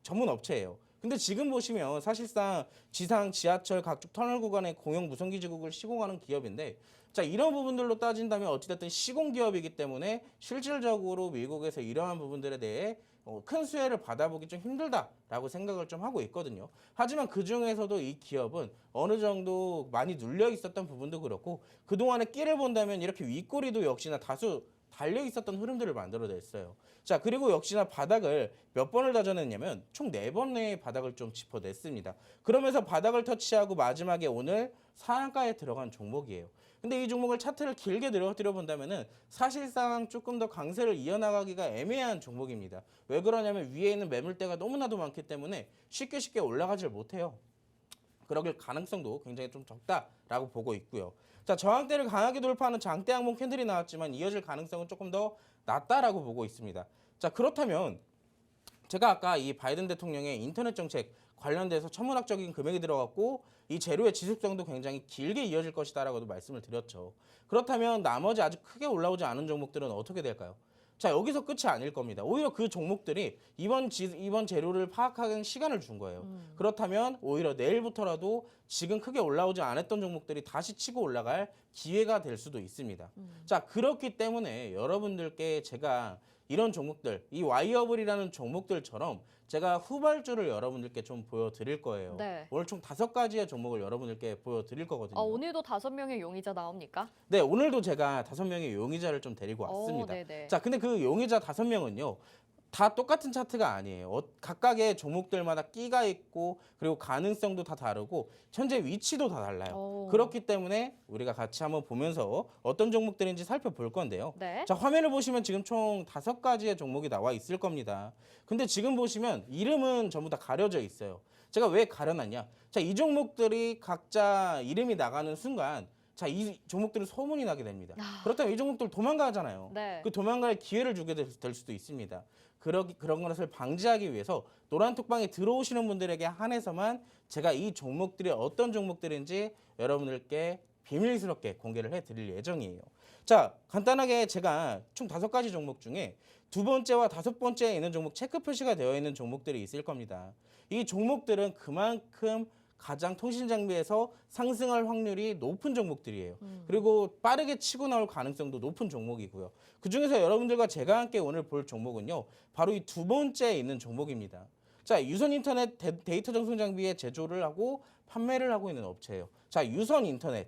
전문 업체예요. 근데 지금 보시면 사실상 지상, 지하철, 각종 터널 구간의 공용 무선기지국을 시공하는 기업인데 자, 이런 부분들로 따진다면 어찌됐든 시공 기업이기 때문에 실질적으로 미국에서 이러한 부분들에 대해 큰 수혜를 받아보기 좀 힘들다라고 생각을 좀 하고 있거든요. 하지만 그 중에서도 이 기업은 어느 정도 많이 눌려 있었던 부분도 그렇고 그동안의 끼를 본다면 이렇게 윗꼬리도 역시나 다수 달려 있었던 흐름들을 만들어냈어요. 자, 그리고 역시나 바닥을 몇 번을 다져냈냐면 총 4번의 바닥을 좀 짚어냈습니다. 그러면서 바닥을 터치하고 마지막에 오늘 상한가에 들어간 종목이에요. 근데 이 종목을 차트를 길게 들여본다면은 사실상 조금 더 강세를 이어나가기가 애매한 종목입니다. 왜 그러냐면 위에 있는 매물대가 너무나도 많기 때문에 쉽게 올라가질 못해요. 그러길 가능성도 굉장히 좀 적다라고 보고 있고요. 자, 저항대를 강하게 돌파하는 장대 항봉 캔들이 나왔지만 이어질 가능성은 조금 더 낮다라고 보고 있습니다. 자, 그렇다면 제가 아까 이 바이든 대통령의 인터넷 정책 관련돼서 천문학적인 금액이 들어갔고 이 재료의 지속성도 굉장히 길게 이어질 것이다라고도 말씀을 드렸죠. 그렇다면 나머지 아직 크게 올라오지 않은 종목들은 어떻게 될까요? 자, 여기서 끝이 아닐 겁니다. 오히려 그 종목들이 이번 재료를 파악하는 시간을 준 거예요. 그렇다면 오히려 내일부터라도 지금 크게 올라오지 않았던 종목들이 다시 치고 올라갈 기회가 될 수도 있습니다. 자, 그렇기 때문에 여러분들께 제가 이런 종목들, 이 와이어블이라는 종목들처럼 제가 후발주를 여러분들께 좀 보여드릴 거예요. 네. 오늘 총 5가지의 종목을 여러분들께 보여드릴 거거든요. 오늘도 5명의 용의자 나옵니까? 네, 오늘도 제가 5명의 용의자를 좀 데리고 왔습니다. 네네. 자, 근데 그 용의자 5명은요. 다 똑같은 차트가 아니에요. 각각의 종목들마다 끼가 있고 그리고 가능성도 다 다르고 현재 위치도 다 달라요. 그렇기 때문에 우리가 같이 한번 보면서 어떤 종목들인지 살펴볼 건데요. 네. 자, 화면을 보시면 지금 총 5가지의 종목이 나와 있을 겁니다. 근데 지금 보시면 이름은 전부 다 가려져 있어요. 제가 왜 가려놨냐? 자, 이 종목들이 각자 이름이 나가는 순간 자, 이 종목들은 소문이 나게 됩니다. 그렇다면 이 종목들 도망가잖아요. 네. 그 도망갈 기회를 주게 될 수도 있습니다. 그런 것을 방지하기 위해서 노란톡방에 들어오시는 분들에게 한해서만 제가 이 종목들이 어떤 종목들인지 여러분들께 비밀스럽게 공개를 해드릴 예정이에요. 자, 간단하게 제가 총 5가지 종목 중에 2번째와 5번째에 있는 종목 체크 표시가 되어 있는 종목들이 있을 겁니다. 이 종목들은 그만큼 가장 통신 장비에서 상승할 확률이 높은 종목들이에요. 그리고 빠르게 치고 나올 가능성도 높은 종목이고요. 그중에서 여러분들과 제가 함께 오늘 볼 종목은요. 바로 이 2번째에 있는 종목입니다. 자, 유선 인터넷 데이터 전송 장비의 제조를 하고 판매를 하고 있는 업체예요. 자, 유선 인터넷.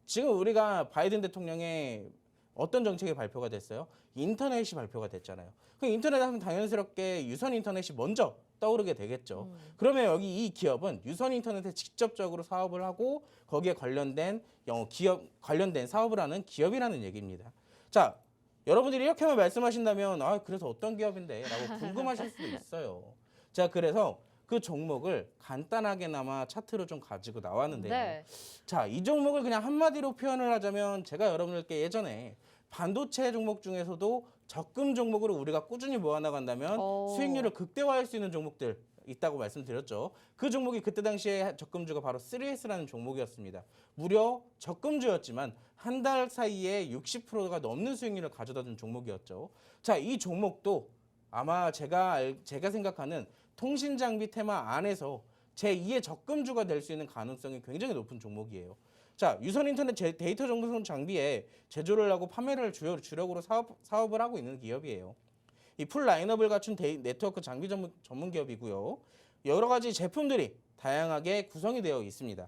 지금 우리가 바이든 대통령의 어떤 정책이 발표가 됐어요? 인터넷이 발표가 됐잖아요. 그 인터넷 하면 당연스럽게 유선 인터넷이 먼저 떠오르게 되겠죠. 그러면 여기 이 기업은 유선 인터넷에 직접적으로 사업을 하고 거기에 관련된 사업을 하는 기업이라는 얘기입니다. 자, 여러분들이 이렇게만 말씀하신다면 그래서 어떤 기업인데? 라고 궁금하실 수도 있어요. 자, 그래서 그 종목을 간단하게나마 차트로 좀 가지고 나왔는데요. 네. 자, 이 종목을 그냥 한마디로 표현을 하자면 제가 여러분들께 예전에 반도체 종목 중에서도 적금 종목으로 우리가 꾸준히 모아나간다면 수익률을 극대화할 수 있는 종목들 있다고 말씀드렸죠. 그 종목이 그때 당시에 적금주가 바로 3S라는 종목이었습니다. 무려 적금주였지만 한 달 사이에 60%가 넘는 수익률을 가져다 준 종목이었죠. 자, 이 종목도 아마 제가 생각하는 통신장비 테마 안에서 제2의 적금주가 될 수 있는 가능성이 굉장히 높은 종목이에요. 자, 유선 인터넷 데이터 전송 장비에 제조를 하고 판매를 주력으로 사업을 하고 있는 기업이에요. 이 풀 라인업을 갖춘 네트워크 장비 전문 기업이고요. 여러 가지 제품들이 다양하게 구성이 되어 있습니다.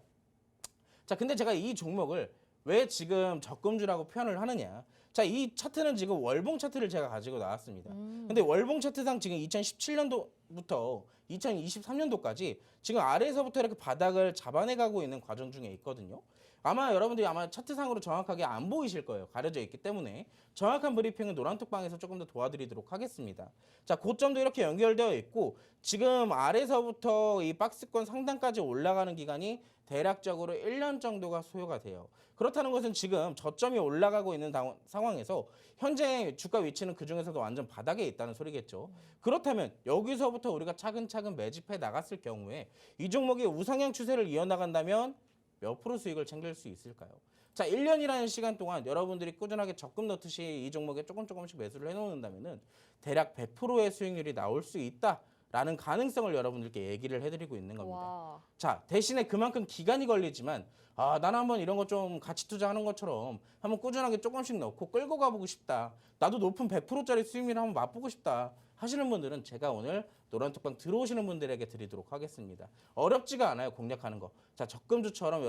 자, 근데 제가 이 종목을 왜 지금 적금주라고 표현을 하느냐? 자, 이 차트는 지금 월봉 차트를 제가 가지고 나왔습니다. 근데 월봉 차트상 지금 2017년도부터 2023년도까지 지금 아래에서부터 이렇게 바닥을 잡아내가고 있는 과정 중에 있거든요. 아마 여러분들이 차트상으로 정확하게 안 보이실 거예요. 가려져 있기 때문에 정확한 브리핑은 노란톡방에서 조금 더 도와드리도록 하겠습니다. 자, 고점도 이렇게 연결되어 있고 지금 아래서부터 이 박스권 상단까지 올라가는 기간이 대략적으로 1년 정도가 소요가 돼요. 그렇다는 것은 지금 저점이 올라가고 있는 상황에서 현재 주가 위치는 그중에서도 완전 바닥에 있다는 소리겠죠. 그렇다면 여기서부터 우리가 차근차근 매집해 나갔을 경우에 이 종목이 우상향 추세를 이어나간다면 몇 프로 수익을 챙길 수 있을까요? 자, 1년이라는 시간 동안 여러분들이 꾸준하게 적금 넣듯이 이 종목에 조금씩 매수를 해놓는다면은 대략 100%의 수익률이 나올 수 있다라는 가능성을 여러분들께 얘기를 해드리고 있는 겁니다. 와. 자, 대신에 그만큼 기간이 걸리지만 나는 한번 이런 거 좀 가치 투자하는 것처럼 한번 꾸준하게 조금씩 넣고 끌고 가보고 싶다. 나도 높은 100%짜리 수익률을 한번 맛보고 싶다. 하시는 분들은 제가 오늘 노란톡방 들어오시는 분들에게 드리도록 하겠습니다. 어렵지가 않아요, 공략하는 거. 자, 적금처럼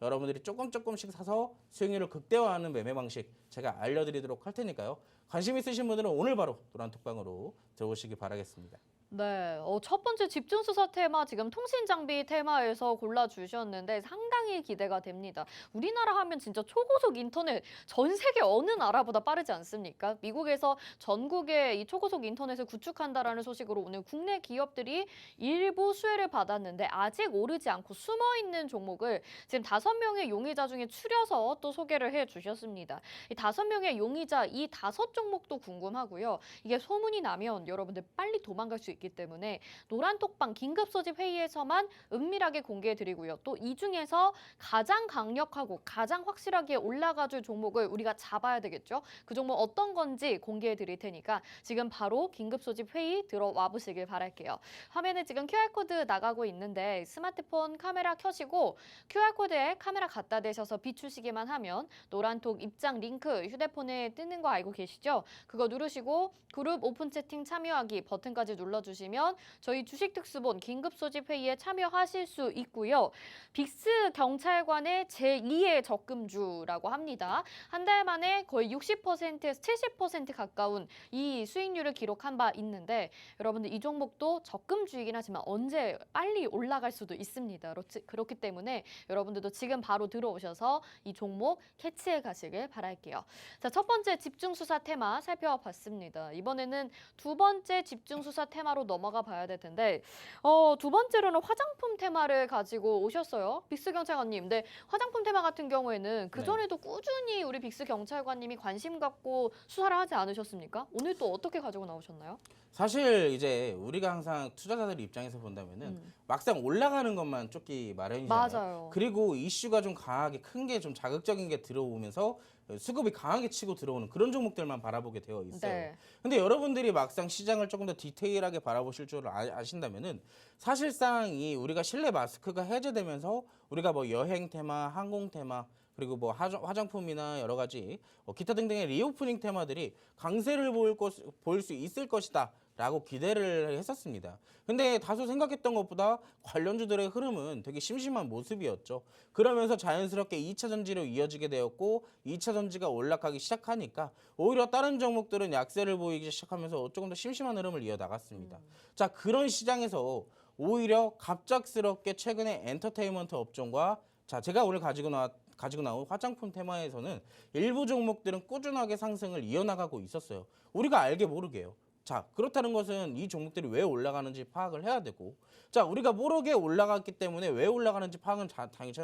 여러분들이 조금씩 사서 수익률을 극대화하는 매매 방식 제가 알려드리도록 할 테니까요. 관심 있으신 분들은 오늘 바로 노란톡방으로 들어오시기 바라겠습니다. 네, 첫 번째 집중수사 테마 지금 통신장비 테마에서 골라주셨는데 상당히 기대가 됩니다. 우리나라 하면 진짜 초고속 인터넷 전 세계 어느 나라보다 빠르지 않습니까? 미국에서 전국에 이 초고속 인터넷을 구축한다라는 소식으로 오늘 국내 기업들이 일부 수혜를 받았는데 아직 오르지 않고 숨어있는 종목을 지금 5명의 용의자 중에 추려서 또 소개를 해주셨습니다. 이 5명의 용의자 이 5종목도 궁금하고요. 이게 소문이 나면 여러분들 빨리 도망갈 수 있기 때문에 노란톡방 긴급소집 회의에서만 은밀하게 공개해드리고요. 또 이 중에서 가장 강력하고 가장 확실하게 올라가줄 종목을 우리가 잡아야 되겠죠. 그 종목 어떤 건지 공개해드릴 테니까 지금 바로 긴급소집 회의 들어와 보시길 바랄게요. 화면에 지금 QR코드 나가고 있는데 스마트폰 카메라 켜시고 QR코드에 카메라 갖다 대셔서 비추시기만 하면 노란톡 입장 링크 휴대폰에 뜨는 거 알고 계시죠? 그거 누르시고 그룹 오픈 채팅 참여하기 버튼까지 눌러주시면 저희 주식특수본 긴급소집회의에 참여하실 수 있고요. 빅스 경찰관의 제2의 적금주라고 합니다. 한 달 만에 거의 60%에서 70% 가까운 이 수익률을 기록한 바 있는데 여러분들 이 종목도 적금주이긴 하지만 언제 빨리 올라갈 수도 있습니다. 그렇기 때문에 여러분들도 지금 바로 들어오셔서 이 종목 캐치해 가시길 바랄게요. 자, 첫 번째 집중수사 테마 살펴봤습니다. 이번에는 두 번째 집중수사 테마 테마로 넘어가 봐야 될 텐데 두 번째로는 화장품 테마를 가지고 오셨어요. 빅스 경찰관님. 근데 화장품 테마 같은 경우에는 그전에도 꾸준히 우리 빅스 경찰관님이 관심 갖고 수사를 하지 않으셨습니까? 오늘 또 어떻게 가지고 나오셨나요? 사실 이제 우리가 항상 투자자들 입장에서 본다면은 막상 올라가는 것만 쫓기 마련이잖아요. 맞아요. 그리고 이슈가 좀 강하게 큰 게 좀 자극적인 게 들어오면서 수급이 강하게 치고 들어오는 그런 종목들만 바라보게 되어 있어요. 네. 근데 여러분들이 막상 시장을 조금 더 디테일하게 바라보실 줄 아신다면은 사실상 이 우리가 실내 마스크가 해제되면서 우리가 뭐 여행 테마, 항공 테마 그리고 뭐 화장품이나 여러 가지 기타 등등의 리오프닝 테마들이 강세를 보일 수 있을 것이다. 라고 기대를 했었습니다. 근데 다소 생각했던 것보다 관련주들의 흐름은 되게 심심한 모습이었죠. 그러면서 자연스럽게 2차 전지로 이어지게 되었고 2차 전지가 올라가기 시작하니까 오히려 다른 종목들은 약세를 보이기 시작하면서 조금 더 심심한 흐름을 이어나갔습니다. 자, 그런 시장에서 오히려 갑작스럽게 최근에 엔터테인먼트 업종과 자, 제가 오늘 가지고 나온 화장품 테마에서는 일부 종목들은 꾸준하게 상승을 이어나가고 있었어요. 우리가 알게 모르게요. 자, 그렇다는 것은 이 종목들이 왜 올라가는지 파악을 해야 되고, 자, 우리가 모르게 올라갔기 때문에 왜 올라가는지 파악은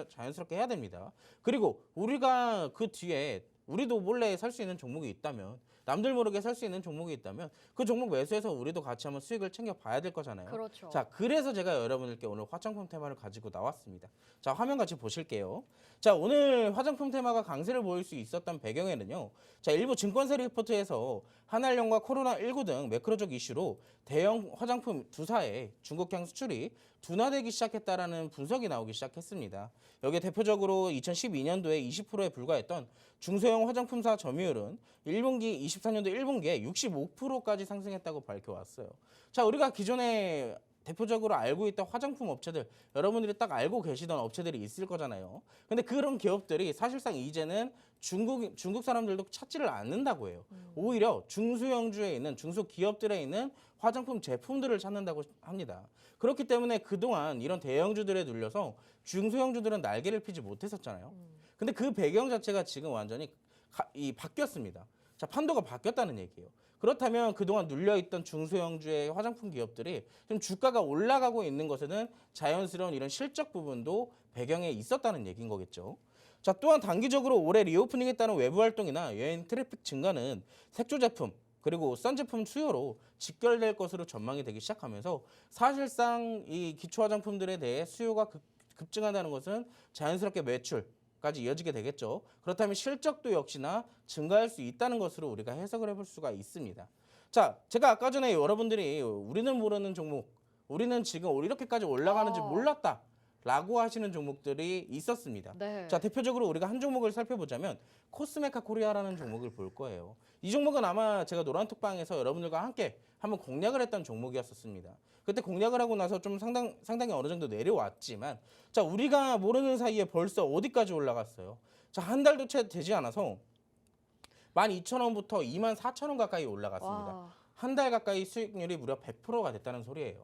자연스럽게 해야 됩니다. 그리고 우리가 그 뒤에 우리도 몰래 살 수 있는 종목이 있다면, 남들 모르게 살 수 있는 종목이 있다면 그 종목 매수해서 우리도 같이 한번 수익을 챙겨봐야 될 거잖아요. 그렇죠. 자, 그래서 제가 여러분들께 오늘 화장품 테마를 가지고 나왔습니다. 자, 화면 같이 보실게요. 자, 오늘 화장품 테마가 강세를 보일 수 있었던 배경에는요. 자, 일부 증권사 리포트에서 한알령과 코로나19 등 매크로적 이슈로 대형 화장품 두사의 중국향 수출이 둔화되기 시작했다라는 분석이 나오기 시작했습니다. 여기에 대표적으로 2012년도에 20%에 불과했던 중소형 화장품사 점유율은 24년도 1분기에 65%까지 상승했다고 밝혀왔어요. 자, 우리가 기존에 대표적으로 알고 있던 화장품 업체들, 여러분들이 딱 알고 계시던 업체들이 있을 거잖아요. 근데 그런 기업들이 사실상 이제는 중국 사람들도 찾지를 않는다고 해요. 오히려 중소형주에 있는 중소기업들에 있는 화장품 제품들을 찾는다고 합니다. 그렇기 때문에 그동안 이런 대형주들에 눌려서 중소형주들은 날개를 피지 못했었잖아요. 근데 그 배경 자체가 지금 완전히 바뀌었습니다. 자, 판도가 바뀌었다는 얘기예요. 그렇다면 그동안 눌려있던 중소형주의 화장품 기업들이 좀 주가가 올라가고 있는 것에는 자연스러운 이런 실적 부분도 배경에 있었다는 얘기인 거겠죠. 자, 또한 단기적으로 올해 리오프닝에 따른 외부 활동이나 여행 트래픽 증가는 색조 제품 그리고 선 제품 수요로 직결될 것으로 전망이 되기 시작하면서 사실상 이 기초 화장품들에 대해 수요가 급증한다는 것은 자연스럽게 매출까지 이어지게 되겠죠. 그렇다면 실적도 역시나 증가할 수 있다는 것으로 우리가 해석을 해볼 수가 있습니다. 자, 제가 아까 전에 여러분들이 우리는 모르는 종목, 우리는 지금 이렇게까지 올라가는지 몰랐다 라고 하시는 종목들이 있었습니다. 네. 자, 대표적으로 우리가 한 종목을 살펴보자면 코스메카 코리아라는 종목을 볼 거예요. 이 종목은 아마 제가 노란톡방에서 여러분들과 함께 한번 공략을 했던 종목이었습니다. 그때 공략을 하고 나서 좀 상당히 어느 정도 내려왔지만 자, 우리가 모르는 사이에 벌써 어디까지 올라갔어요. 자, 한 달도 채 되지 않아서 12,000원부터 24,000원 가까이 올라갔습니다. 한 달 가까이 수익률이 무려 100%가 됐다는 소리예요.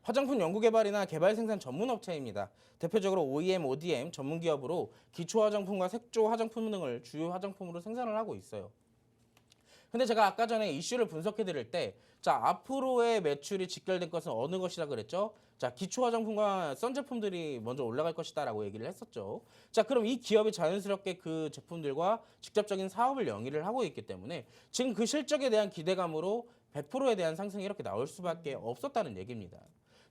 화장품 연구개발이나 개발 생산 전문 업체입니다. 대표적으로 OEM, ODM 전문 기업으로 기초 화장품과 색조 화장품 등을 주요 화장품으로 생산을 하고 있어요. 근데 제가 아까 전에 이슈를 분석해 드릴 때 자, 앞으로의 매출이 직결된 것은 어느 것이라 그랬죠? 자, 기초 화장품과 선 제품들이 먼저 올라갈 것이다라고 얘기를 했었죠. 자, 그럼 이 기업이 자연스럽게 그 제품들과 직접적인 사업을 영위를 하고 있기 때문에 지금 그 실적에 대한 기대감으로 100%에 대한 상승이 이렇게 나올 수밖에 없었다는 얘기입니다.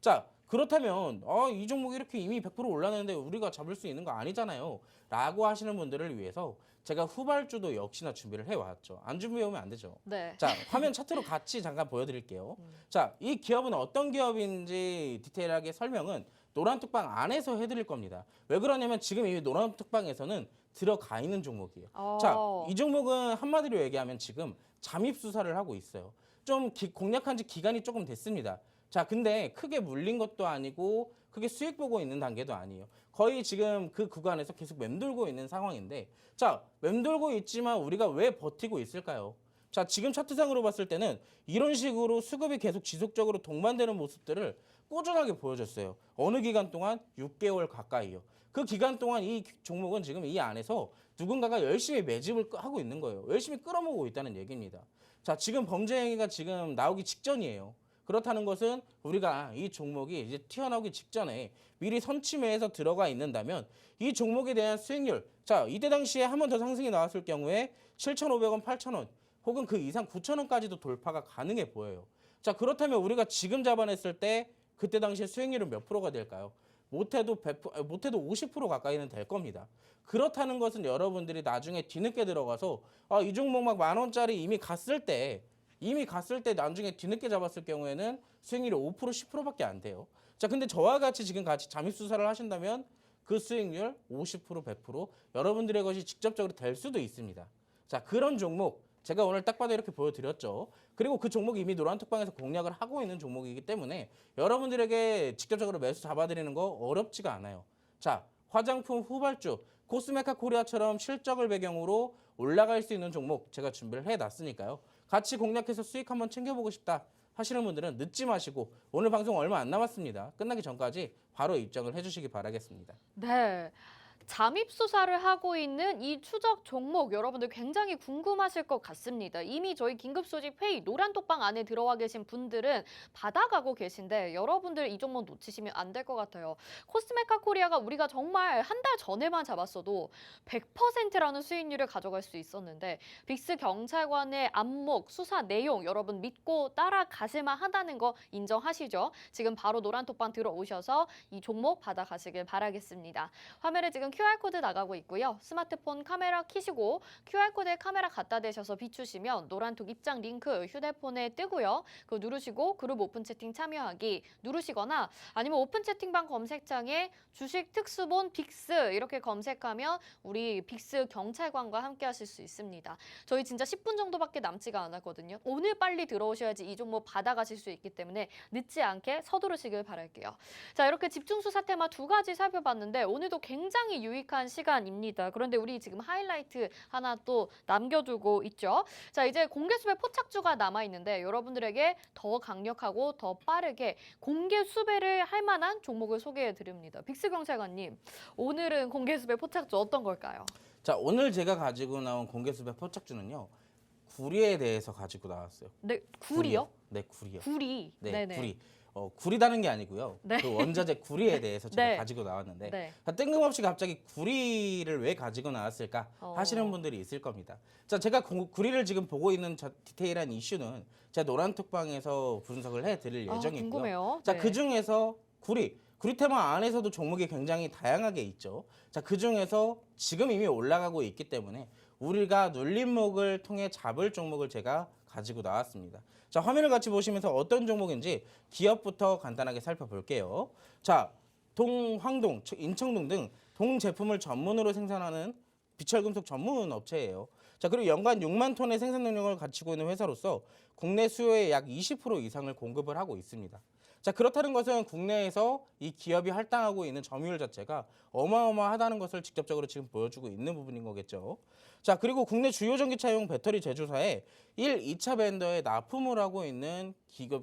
자, 그렇다면 이 종목이 이렇게 이미 100% 올랐는데 우리가 잡을 수 있는 거 아니잖아요 라고 하시는 분들을 위해서 제가 후발주도 역시나 준비를 해왔죠. 안 준비해오면 안 되죠. 네. 자, 화면 차트로 같이 잠깐 보여드릴게요. 자, 이 기업은 어떤 기업인지 디테일하게 설명은 노란톡방 안에서 해드릴 겁니다. 왜 그러냐면 지금 이 노란톡방에서는 들어가 있는 종목이에요. 자, 이 종목은 한마디로 얘기하면 지금 잠입 수사를 하고 있어요. 좀 공략한 지 기간이 조금 됐습니다. 자, 근데 크게 물린 것도 아니고 크게 수익 보고 있는 단계도 아니에요. 거의 지금 그 구간에서 계속 맴돌고 있는 상황인데 자, 맴돌고 있지만 우리가 왜 버티고 있을까요? 자, 지금 차트상으로 봤을 때는 이런 식으로 수급이 계속 지속적으로 동반되는 모습들을 꾸준하게 보여줬어요. 어느 기간 동안? 6개월 가까이요. 그 기간 동안 이 종목은 지금 이 안에서 누군가가 열심히 매집을 하고 있는 거예요. 열심히 끌어모으고 있다는 얘기입니다. 자, 지금 범죄 행위가 지금 나오기 직전이에요. 그렇다는 것은 우리가 이 종목이 이제 튀어나오기 직전에 미리 선침해서 들어가 있는다면 이 종목에 대한 수익률, 자 이때 당시에 한 번 더 상승이 나왔을 경우에 7,500원, 8,000원 혹은 그 이상 9,000원까지도 돌파가 가능해 보여요. 자 그렇다면 우리가 지금 잡아냈을 때 그때 당시에 수익률은 몇 프로가 될까요? 못해도 100%, 못해도 50% 가까이는 될 겁니다. 그렇다는 것은 여러분들이 나중에 뒤늦게 들어가서 이 종목 막 10,000원짜리 이미 갔을 때 나중에 뒤늦게 잡았을 경우에는 수익률이 5%, 10%밖에 안 돼요. 자, 근데 저와 같이 지금 같이 잠입수사를 하신다면 그 수익률 50%, 100% 여러분들의 것이 직접적으로 될 수도 있습니다. 자, 그런 종목 제가 오늘 딱 봐도 이렇게 보여드렸죠. 그리고 그 종목이 이미 노란톡방에서 공략을 하고 있는 종목이기 때문에 여러분들에게 직접적으로 매수 잡아드리는 거 어렵지가 않아요. 자, 화장품 후발주 코스메카 코리아처럼 실적을 배경으로 올라갈 수 있는 종목 제가 준비를 해놨으니까요. 같이 공략해서 수익 한번 챙겨보고 싶다 하시는 분들은 늦지 마시고 오늘 방송 얼마 안 남았습니다. 끝나기 전까지 바로 입장을 해주시기 바라겠습니다. 네. 잠입 수사를 하고 있는 이 추적 종목 여러분들 굉장히 궁금하실 것 같습니다. 이미 저희 긴급 소집 회의 노란톡방 안에 들어와 계신 분들은 받아가고 계신데 여러분들 이 종목 놓치시면 안 될 것 같아요. 코스메카 코리아가 우리가 정말 한 달 전에만 잡았어도 100%라는 수익률을 가져갈 수 있었는데 빅스 경찰관의 안목, 수사 내용 여러분 믿고 따라가실만 하다는 거 인정하시죠? 지금 바로 노란톡방 들어오셔서 이 종목 받아가시길 바라겠습니다. 화면에 지금 QR코드 나가고 있고요. 스마트폰 카메라 켜시고 QR코드에 카메라 갖다 대셔서 비추시면 노란톡 입장 링크 휴대폰에 뜨고요. 그거 누르시고 그룹 오픈 채팅 참여하기 누르시거나 아니면 오픈 채팅방 검색창에 주식 특수본 빅스 이렇게 검색하면 우리 빅스 경찰관과 함께 하실 수 있습니다. 저희 진짜 10분 정도밖에 남지가 않았거든요. 오늘 빨리 들어오셔야지 이 종목 받아가실 수 있기 때문에 늦지 않게 서두르시길 바랄게요. 자, 이렇게 집중수사 테마 2가지 살펴봤는데 오늘도 굉장히 유익한 시간입니다. 그런데 우리 지금 하이라이트 하나 또 남겨두고 있죠. 자, 이제 공개수배 포착주가 남아있는데 여러분들에게 더 강력하고 더 빠르게 공개 수배를 할 만한 종목을 소개해드립니다. 빅스 경찰관님, 오늘은 공개수배 포착주 어떤 걸까요? 자, 오늘 제가 가지고 나온 공개수배 포착주는요. 구리에 대해서 가지고 나왔어요. 네, 구리요? 네, 구리요. 구리. 네, 네네. 구리. 구리다는 게 아니고요. 네. 그 원자재 구리에 대해서 제가 네. 가지고 나왔는데 네. 뜬금없이 갑자기 구리를 왜 가지고 나왔을까 하시는 분들이 있을 겁니다. 자, 제가 구리를 지금 보고 있는 디테일한 이슈는 제가 노란톡방에서 분석을 해드릴 예정이고요. 궁금해요. 자, 네. 그 중에서 구리 테마 안에서도 종목이 굉장히 다양하게 있죠. 자, 그 중에서 지금 이미 올라가고 있기 때문에 우리가 눌림목을 통해 잡을 종목을 제가 가지고 나왔습니다. 자, 화면을 같이 보시면서 어떤 종목인지 기업부터 간단하게 살펴볼게요. 자, 황동, 인청동 등 동 제품을 전문으로 생산하는 비철금속 전문 업체예요. 자, 그리고 연간 6만 톤의 생산 능력을 갖추고 있는 회사로서 국내 수요의 약 20% 이상을 공급을 하고 있습니다. 자, 그렇다는 것은 국내에서 이 기업이 할당하고 있는 점유율 자체가 어마어마하다는 것을 직접적으로 지금 보여주고 있는 부분인 거겠죠. 자, 그리고 국내 주요 전기차용 배터리 제조사에 1, 2차 벤더에 납품을 하고 있는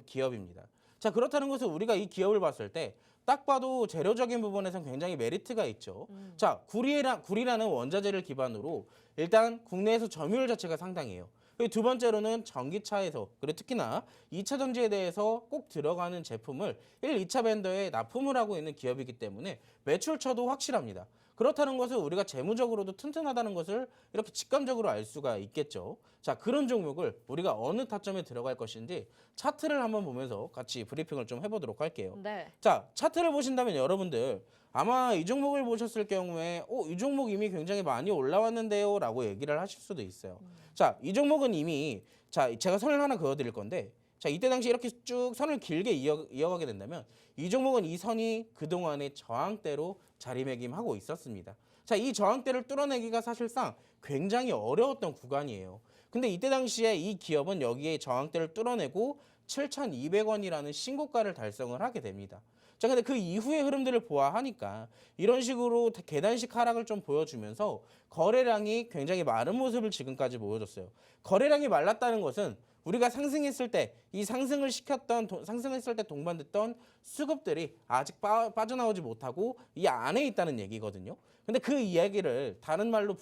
기업입니다. 자, 그렇다는 것은 우리가 이 기업을 봤을 때 딱 봐도 재료적인 부분에서는 굉장히 메리트가 있죠. 자, 구리라는 원자재를 기반으로 일단 국내에서 점유율 자체가 상당해요. 그리고 두 번째로는 전기차에서 그리고 특히나 2차 전지에 대해서 꼭 들어가는 제품을 1, 2차 벤더에 납품을 하고 있는 기업이기 때문에 매출처도 확실합니다. 그렇다는 것은 우리가 재무적으로도 튼튼하다는 것을 이렇게 직감적으로 알 수가 있겠죠. 자, 그런 종목을 우리가 어느 타점에 들어갈 것인지 차트를 한번 보면서 같이 브리핑을 좀 해보도록 할게요. 네. 자, 차트를 보신다면 여러분들 아마 이 종목을 보셨을 경우에 이 종목 이미 굉장히 많이 올라왔는데요 라고 얘기를 하실 수도 있어요. 자, 이 종목은 이미 제가 선을 하나 그어드릴 건데 자, 이때 당시 이렇게 쭉 선을 길게 이어가게 된다면 이 종목은 이 선이 그동안의 저항대로 자리매김하고 있었습니다. 자, 이 저항대를 뚫어내기가 사실상 굉장히 어려웠던 구간이에요. 근데 이때 당시에 이 기업은 여기에 저항대를 뚫어내고 7,200원이라는 신고가를 달성을 하게 됩니다. 자, 근데 그 이후의 흐름들을 보아하니까 이런 식으로 계단식 하락을 좀 보여주면서 거래량이 굉장히 마른 모습을 지금까지 보여줬어요. 거래량이 말랐다는 것은 우리가 상승했을 때 이 상승했을 때 동반됐던 수급들이 아직 빠져나오지 못하고 이 안에 있다는 얘기거든요. 근데 그 이야기를 다른 말로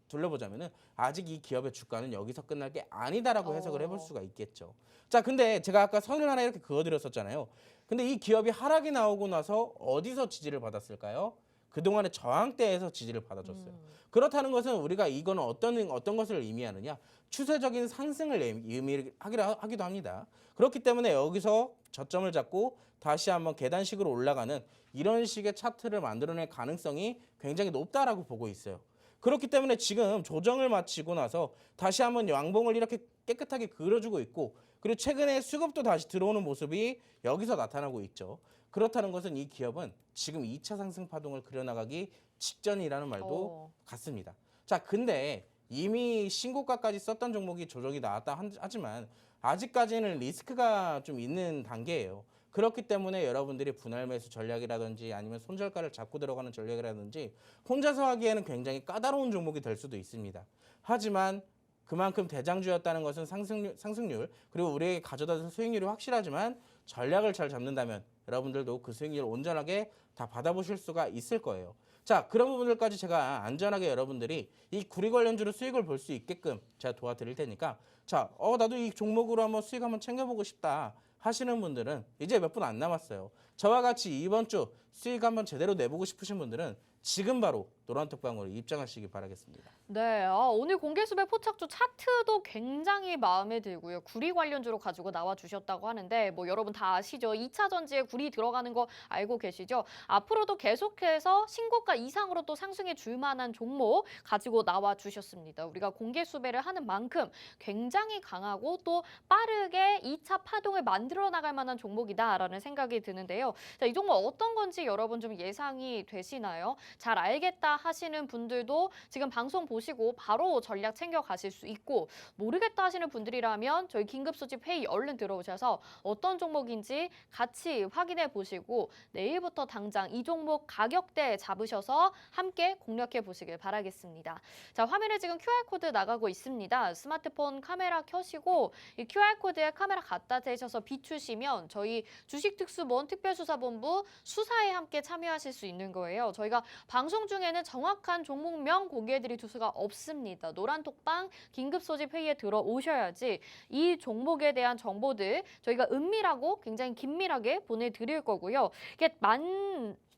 둘러보자면은 아직 이 기업의 주가는 여기서 끝날 게 아니다라고 해석을 해볼 어. 수가 있겠죠. 자, 근데 제가 아까 선을 하나 이렇게 그어드렸었잖아요. 근데 이 기업이 하락이 나오고 나서 어디서 지지를 받았을까요? 그동안의 저항대에서 지지를 받아줬어요. 그렇다는 것은 우리가 이거는 어떤 것을 의미하느냐? 추세적인 상승을 의미하기도 합니다. 그렇기 때문에 여기서 저점을 잡고 다시 한번 계단식으로 올라가는 이런 식의 차트를 만들어낼 가능성이 굉장히 높다라고 보고 있어요. 그렇기 때문에 지금 조정을 마치고 나서 다시 한번 양봉을 이렇게 깨끗하게 그려주고 있고, 그리고 최근에 수급도 다시 들어오는 모습이 여기서 나타나고 있죠. 그렇다는 것은 이 기업은 지금 2차 상승 파동을 그려나가기 직전이라는 말도 같습니다. 자, 근데 이미 신고가까지 썼던 종목이 조정이 나왔다 하지만 아직까지는 리스크가 좀 있는 단계예요. 그렇기 때문에 여러분들이 분할 매수 전략이라든지 아니면 손절가를 잡고 들어가는 전략이라든지 혼자서 하기에는 굉장히 까다로운 종목이 될 수도 있습니다. 하지만 그만큼 대장주였다는 것은 상승률 그리고 우리에게 가져다 줄 수익률이 확실하지만 전략을 잘 잡는다면 여러분들도 그 수익률을 온전하게 다 받아보실 수가 있을 거예요. 자, 그런 부분들까지 제가 안전하게 여러분들이 이 구리 관련주로 수익을 볼 수 있게끔 제가 도와드릴 테니까, 자, 나도 이 종목으로 한번 수익 한번 챙겨보고 싶다 하시는 분들은 이제 몇 분 안 남았어요. 저와 같이 이번 주 수익 한번 제대로 내보고 싶으신 분들은 지금 바로 노란톡방으로 입장하시기 바라겠습니다. 네, 오늘 공개수배 포착주 차트도 굉장히 마음에 들고요. 구리 관련주로 가지고 나와주셨다고 하는데 뭐 여러분 다 아시죠? 2차 전지에 구리 들어가는 거 알고 계시죠? 앞으로도 계속해서 신고가 이상으로 또 상승해 줄 만한 종목 가지고 나와주셨습니다. 우리가 공개수배를 하는 만큼 굉장히 강하고 또 빠르게 2차 파동을 만들어 나갈 만한 종목이다라는 생각이 드는데요. 자, 이 종목 어떤 건지 여러분 좀 예상이 되시나요? 잘 알겠다 하시는 분들도 지금 방송 보시고 바로 전략 챙겨 가실 수 있고, 모르겠다 하시는 분들이라면 저희 긴급 소집 회의 얼른 들어오셔서 어떤 종목인지 같이 확인해 보시고 내일부터 당장 이 종목 가격대 잡으셔서 함께 공략해 보시길 바라겠습니다. 자, 화면에 지금 QR코드 나가고 있습니다. 스마트폰 카메라 켜시고 이 QR코드에 카메라 갖다 대셔서 비추시면 저희 주식특수본 특별수사본부 수사에 함께 참여하실 수 있는 거예요. 저희가 방송 중에는 정확한 종목명 공개해드릴 투수가 없습니다. 노란톡방 긴급소집 회의에 들어오셔야지 이 종목에 대한 정보들 저희가 은밀하고 굉장히 긴밀하게 보내드릴 거고요. 이게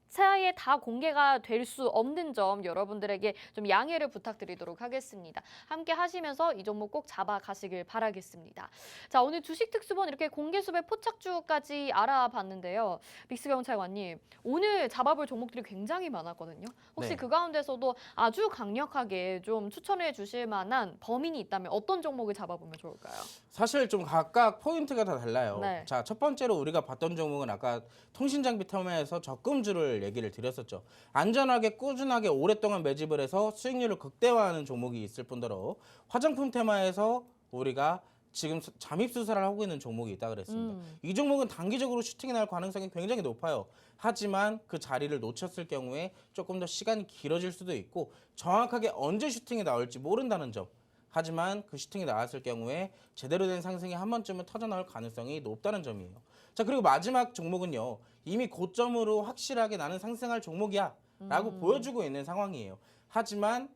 사이에 다 공개가 될 수 없는 점 여러분들에게 좀 양해를 부탁드리도록 하겠습니다. 함께 하시면서 이 종목 꼭 잡아가시길 바라겠습니다. 자, 오늘 주식특수본 이렇게 공개수배 포착주까지 알아봤는데요. 빅스경찰관님, 오늘 잡아볼 종목들이 굉장히 많았거든요. 혹시 네. 그 가운데서도 아주 강력하게 좀 추천해 주실 만한 범인이 있다면 어떤 종목을 잡아보면 좋을까요? 사실 좀 각각 포인트가 다 달라요. 네. 자, 첫 번째로 우리가 봤던 종목은 아까 통신장비 테마에서 적금주를 얘기를 드렸었죠. 안전하게 꾸준하게 오랫동안 매집을 해서 수익률을 극대화하는 종목이 있을 뿐더러 화장품 테마에서 우리가 지금 잠입 수사를 하고 있는 종목이 있다 그랬습니다. 이 종목은 단기적으로 슈팅이 날 가능성이 굉장히 높아요. 하지만 그 자리를 놓쳤을 경우에 조금 더 시간이 길어질 수도 있고 정확하게 언제 슈팅이 나올지 모른다는 점. 하지만 그 슈팅이 나왔을 경우에 제대로 된 상승이 한 번쯤은 터져나올 가능성이 높다는 점이에요. 자, 그리고 마지막 종목은요. 이미 고점으로 확실하게 나는 상승할 종목이야 라고 보여주고 있는 상황이에요. 하지만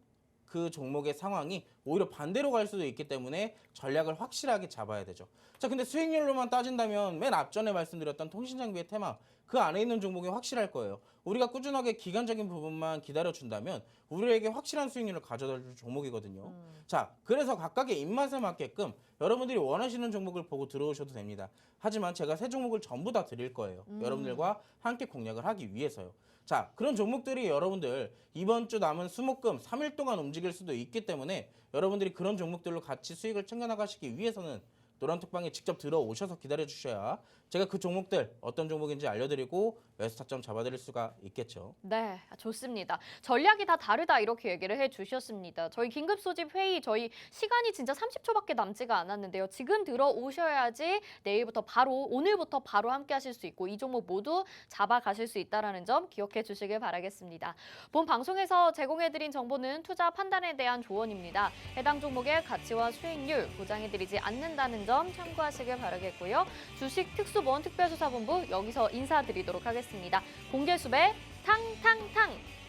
그 종목의 상황이 오히려 반대로 갈 수도 있기 때문에 전략을 확실하게 잡아야 되죠. 자, 근데 수익률로만 따진다면 맨 앞전에 말씀드렸던 통신장비의 테마, 그 안에 있는 종목이 확실할 거예요. 우리가 꾸준하게 기간적인 부분만 기다려준다면 우리에게 확실한 수익률을 가져다 줄 종목이거든요. 자, 그래서 각각의 입맛에 맞게끔 여러분들이 원하시는 종목을 보고 들어오셔도 됩니다. 하지만 제가 세 종목을 전부 다 드릴 거예요. 여러분들과 함께 공략을 하기 위해서요. 자, 그런 종목들이 여러분들 이번 주 남은 수목금 3일 동안 움직일 수도 있기 때문에 여러분들이 그런 종목들로 같이 수익을 챙겨나가시기 위해서는 노란톡방에 직접 들어오셔서 기다려주셔야 제가 그 종목들 어떤 종목인지 알려드리고 매수 타점 잡아드릴 수가 있겠죠. 네, 좋습니다. 전략이 다 다르다 이렇게 얘기를 해주셨습니다. 저희 긴급소집 회의 저희 시간이 진짜 30초밖에 남지가 않았는데요. 지금 들어오셔야지 내일부터 바로 오늘부터 바로 함께 하실 수 있고 이 종목 모두 잡아가실 수 있다는 점 기억해 주시길 바라겠습니다. 본 방송에서 제공해드린 정보는 투자 판단에 대한 조언입니다. 해당 종목의 가치와 수익률 보장해드리지 않는다는 점 참고하시길 바라겠고요. 주식 특수본 특별수사본부 여기서 인사드리도록 하겠습니다. 공개수배 탕탕탕!